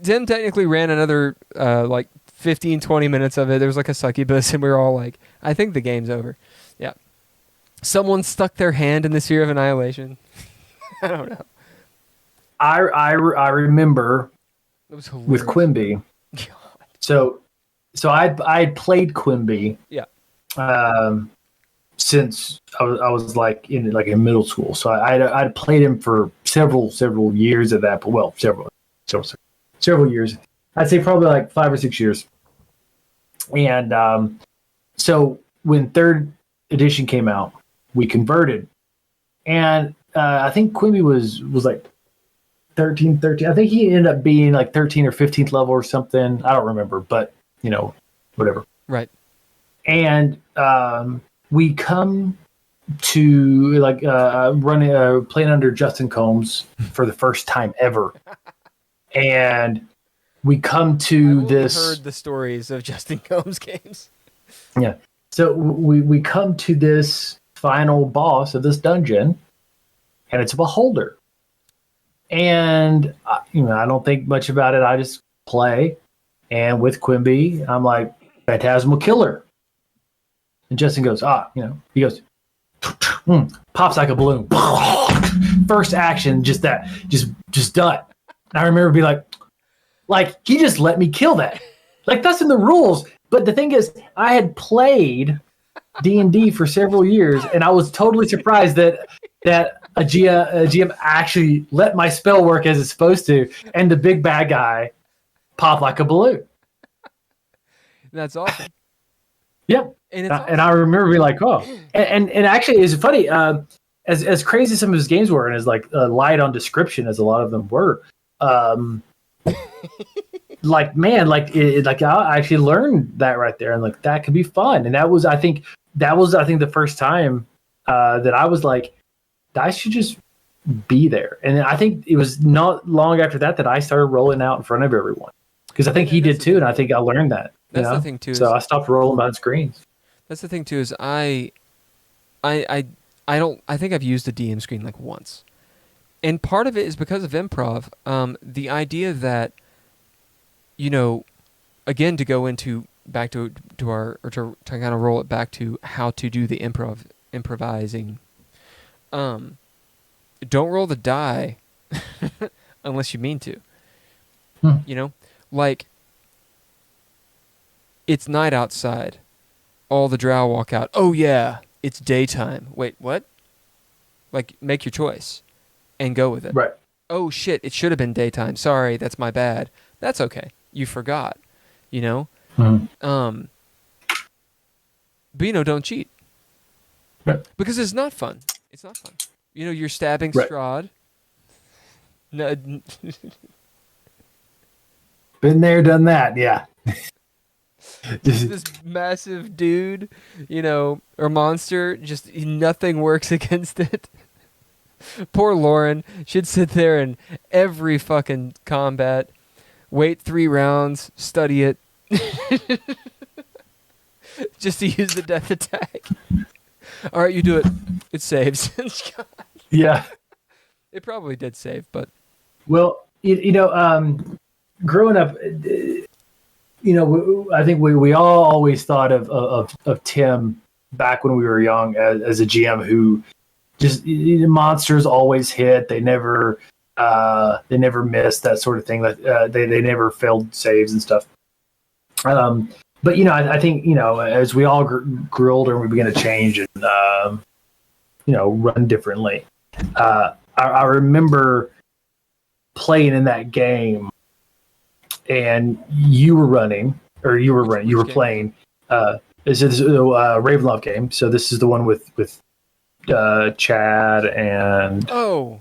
Tim technically ran another like 15, 20 minutes of it. There was like a succubus, and we were all like, I think the game's over. Yeah. Someone stuck their hand in the Sphere of Annihilation. I don't know. I remember It was hilarious. with Quimby. God. So I played Quimby. Yeah. Since I was like in middle school. So I'd played him for several years at that. Well, several years. I'd say probably like 5 or 6 years. And so when 3rd edition came out, we converted, and I think Quimby was like 13. I think he ended up being like 13 or 15th level or something. I don't remember, but whatever. Right. And we come to like playing under Justin Combs for the first time ever, and we come to this. Heard the stories of Justin Combs games. Yeah. So we come to this final boss of this dungeon, and it's a beholder. And I don't think much about it. I just play, and with Quimby, I'm like Phantasmal Killer, and Justin goes, he goes, pops like a balloon. First action, just done. And I remember being like he just let me kill that. Like that's in the rules. But the thing is, I had played D&D for several years, and I was totally surprised that a GM actually let my spell work as it's supposed to, and the big bad guy pop like a balloon. That's awesome. Yeah, and I remember being like, oh, and actually, it's funny. As crazy as some of his games were, and as light on description as a lot of them were, I actually learned that right there, and like that could be fun. And that was I think the first time that I was like, I should just be there. And I think it was not long after that I started rolling out in front of everyone, because I think he did too, and I think I learned that. That's the thing too. So I stopped rolling behind screens. That's the thing too. Is I think I've used a DM screen like once, and part of it is because of improv. The idea that, again, to go into back to kind of roll it back to how to do the improvising. Don't roll the die unless you mean to. Like, it's night outside. All the drow walk out. Oh yeah, it's daytime. Wait, what? Like, make your choice and go with it. Right. Oh shit, it should have been daytime. Sorry, that's my bad. That's okay. You forgot. Mm-hmm. But don't cheat. Right. Because it's not fun. It's not fun. You're stabbing right. Strahd. No. Been there, done that. Yeah. This massive dude, or monster, just nothing works against it. Poor Lauren, she'd sit there in every fucking combat, wait 3 rounds, study it, just to use the death attack. All right, you do it. It saves. Yeah. It probably did save, but... Well, growing up, I think we all always thought of Tim back when we were young as a GM who just monsters always hit. They never missed, that sort of thing. They never failed saves and stuff. But I think as we all grew older and we began to change and run differently. I remember playing in that game, and you were playing. This is a Ravenloft game. So this is the one with Chad and. I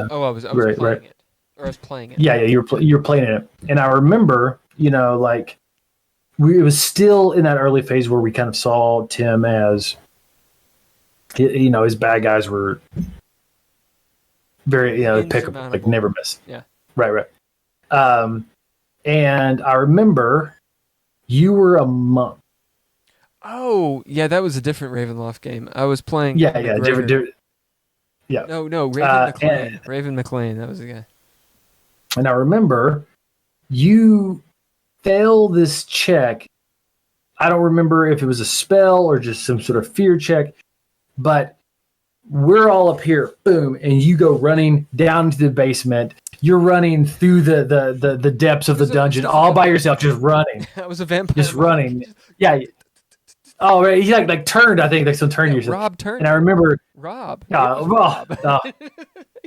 was playing it, or I was playing it. Yeah, you were playing it, and I remember, it was still in that early phase where we kind of saw Tim as, his bad guys were very, pickable, like never miss. Yeah. Right. And I remember you were a monk. Oh, yeah, that was a different Ravenloft game. I was playing. Yeah, different. Yeah. No, Raven McLean. Raven McLean, that was the guy. And I remember you fail this check. I don't remember if it was a spell or just some sort of fear check, but we're all up here, boom, and you go running down to the basement. You're running through the depths of the dungeon all by yourself, just running. I was a vampire. Just running. Yeah. Oh, right. He like turned, I think, like some turn yourself. Rob turned. And I remember Rob. Rob.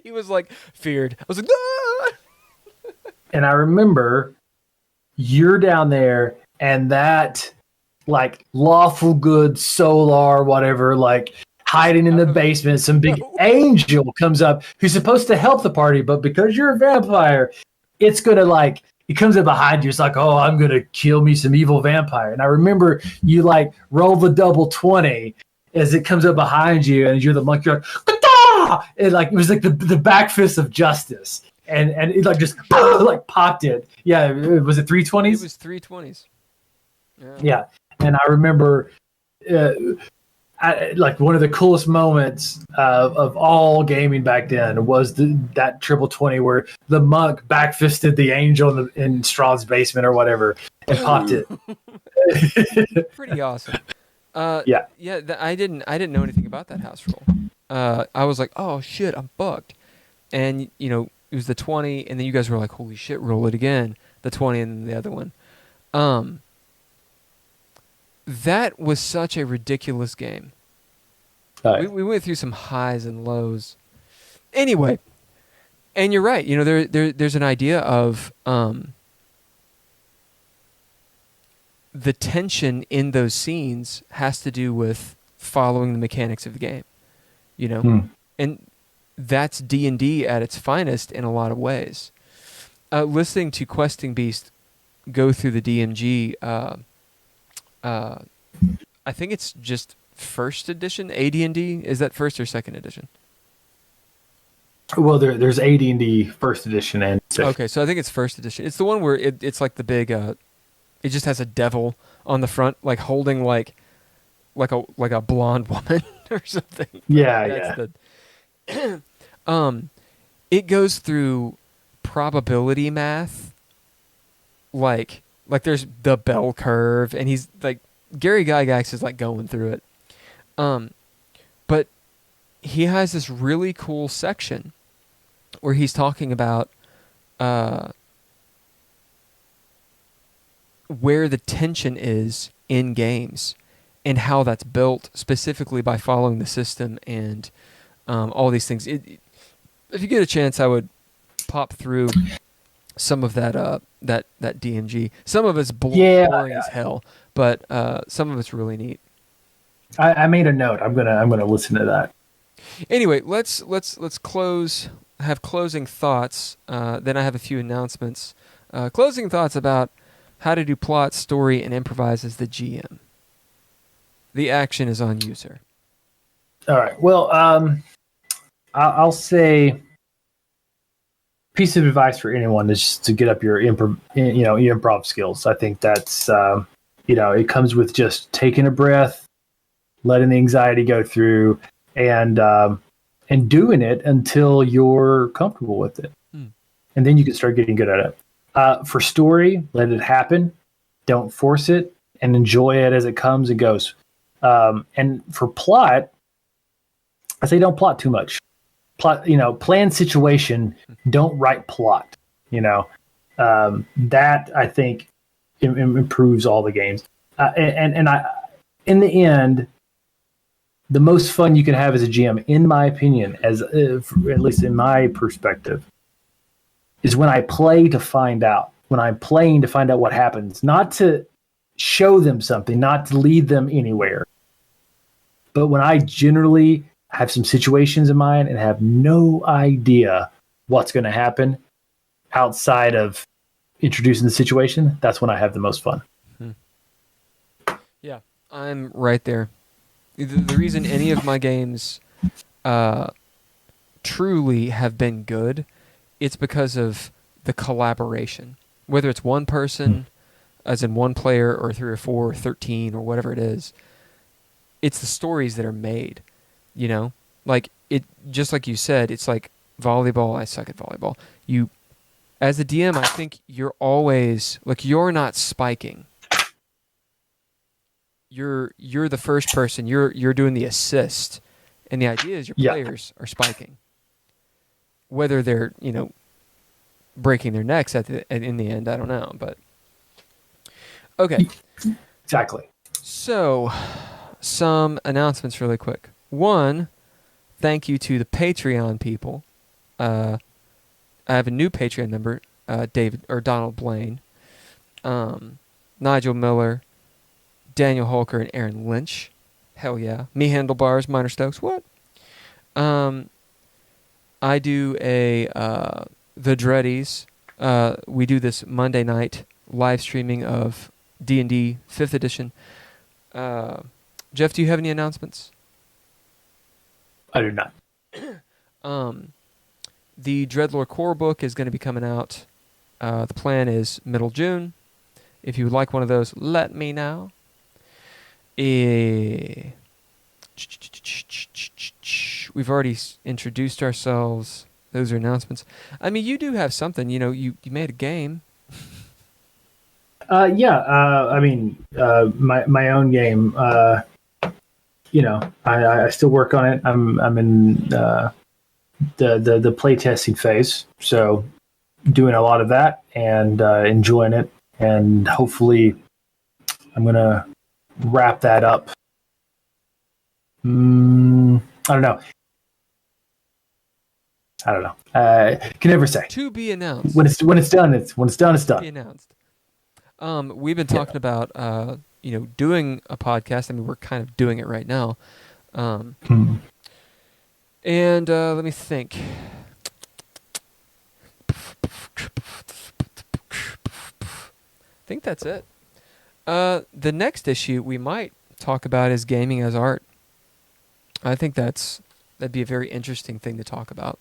He was like feared. I was like, ah! And I remember you're down there, and that like lawful good solar, whatever, like hiding in the basement, some big angel comes up who's supposed to help the party, but because you're a vampire, it's gonna it comes up behind you. It's like, oh, I'm gonna kill me some evil vampire. And I remember you roll the double 20 as it comes up behind you, and you're the monk. You're like, Ka-da! And it was like the back fist of justice, and it just popped it. Yeah, was it 320s? It was 320s. Yeah, and I remember. like one of the coolest moments of all gaming back then was that triple 20 where the monk backfisted the angel in Strahd's basement or whatever and popped it. Pretty awesome. Yeah. I didn't know anything about that house roll. I was like, oh shit, I'm fucked. And it was the 20, and then you guys were like, holy shit, roll it again. The 20 and then the other one. That was such a ridiculous game. We went through some highs and lows. Anyway, and you're right. There's an idea of the tension in those scenes has to do with following the mechanics of the game. And that's D&D at its finest in a lot of ways. Listening to Questing Beast go through the DMG, I think it's just first edition AD&D. Is that first or second edition? Well, there's AD&D first edition and second. Okay, so I think it's first edition. It's the one where it's like the big. It just has a devil on the front, like holding like a blonde woman or something. Yeah. It goes through probability math, like there's the bell curve, and he's like Gary Gygax is like going through it. But he has this really cool section where he's talking about where the tension is in games and how that's built specifically by following the system and all these things. If you get a chance, I would pop through some of that DMG. Some of it's boring as hell, but some of it's really neat. I made a note. I'm gonna listen to that. Anyway, let's close. Have closing thoughts. Then I have a few announcements. Closing thoughts about how to do plot, story, and improvise as the GM. The action is on you, sir. All right. Well, I'll say piece of advice for anyone is just to get up your improv skills. I think that's it comes with just taking a breath, letting the anxiety go through, and doing it until you're comfortable with it. And then you can start getting good at it. For story, let it happen. Don't force it, and enjoy it as it comes and goes. And for plot, I say don't plot too much. Plan situation. Don't write plot. That I think improves all the games. And in the end, the most fun you can have as a GM, in my opinion, at least in my perspective, is when I play to find out. When I'm playing to find out what happens, not to show them something, not to lead them anywhere, but when I generally have some situations in mind and have no idea what's going to happen outside of introducing the situation, that's when I have the most fun. Yeah, I'm right there. The reason any of my games truly have been good, it's because of the collaboration. Whether it's one person, as in one player, or 3 or 4 or 13 or whatever it is, it's the stories that are made. Like it, just like you said, it's like volleyball. I suck at volleyball. As a DM, I think you're always like, you're not spiking. You're the first person. You're doing the assist, and the idea is your players are spiking. Whether they're breaking their necks in the end, I don't know, but okay. Exactly. So, some announcements really quick. One, thank you to the Patreon people. I have a new Patreon member, Donald Blaine, Nigel Miller, Daniel Holker, and Erin Lynch. Hell yeah. Me Handlebars, Minor Stokes. What? I do the Dreadies. We do this Monday night live streaming of D&D 5th edition. Jeff, do you have any announcements? I do not. The DreadLore core book is going to be coming out. The plan is middle June. If you would like one of those, let me know. We've already introduced ourselves. Those are announcements. I mean, you do have something. You made a game. Yeah. I mean, my own game. I still work on it. I'm in the playtesting phase, so doing a lot of that and enjoying it. And hopefully, I'm gonna wrap that up. I don't know. Can never say. To be announced. When it's done, it's done. To be announced. We've been talking about doing a podcast. I mean, we're kind of doing it right now. And let me think. I think that's it. The next issue we might talk about is gaming as art. I think that'd be a very interesting thing to talk about,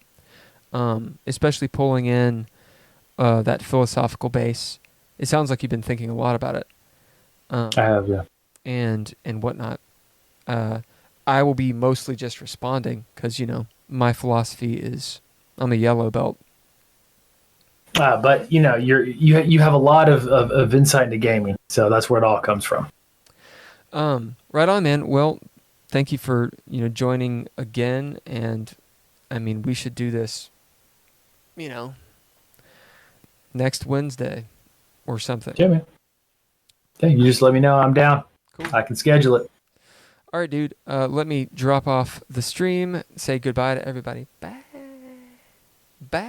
especially pulling in that philosophical base. It sounds like you've been thinking a lot about it. I have, yeah. And whatnot. I will be mostly just responding because, my philosophy is I'm a yellow belt. But you have a lot of insight into gaming, so that's where it all comes from. Right on, man. Well, thank you for joining again, and I mean we should do this, next Wednesday or something. Yeah, man. Okay, you just let me know. I'm down. Cool. I can schedule it. All right, dude. Let me drop off the stream. Say goodbye to everybody. Bye. Bye.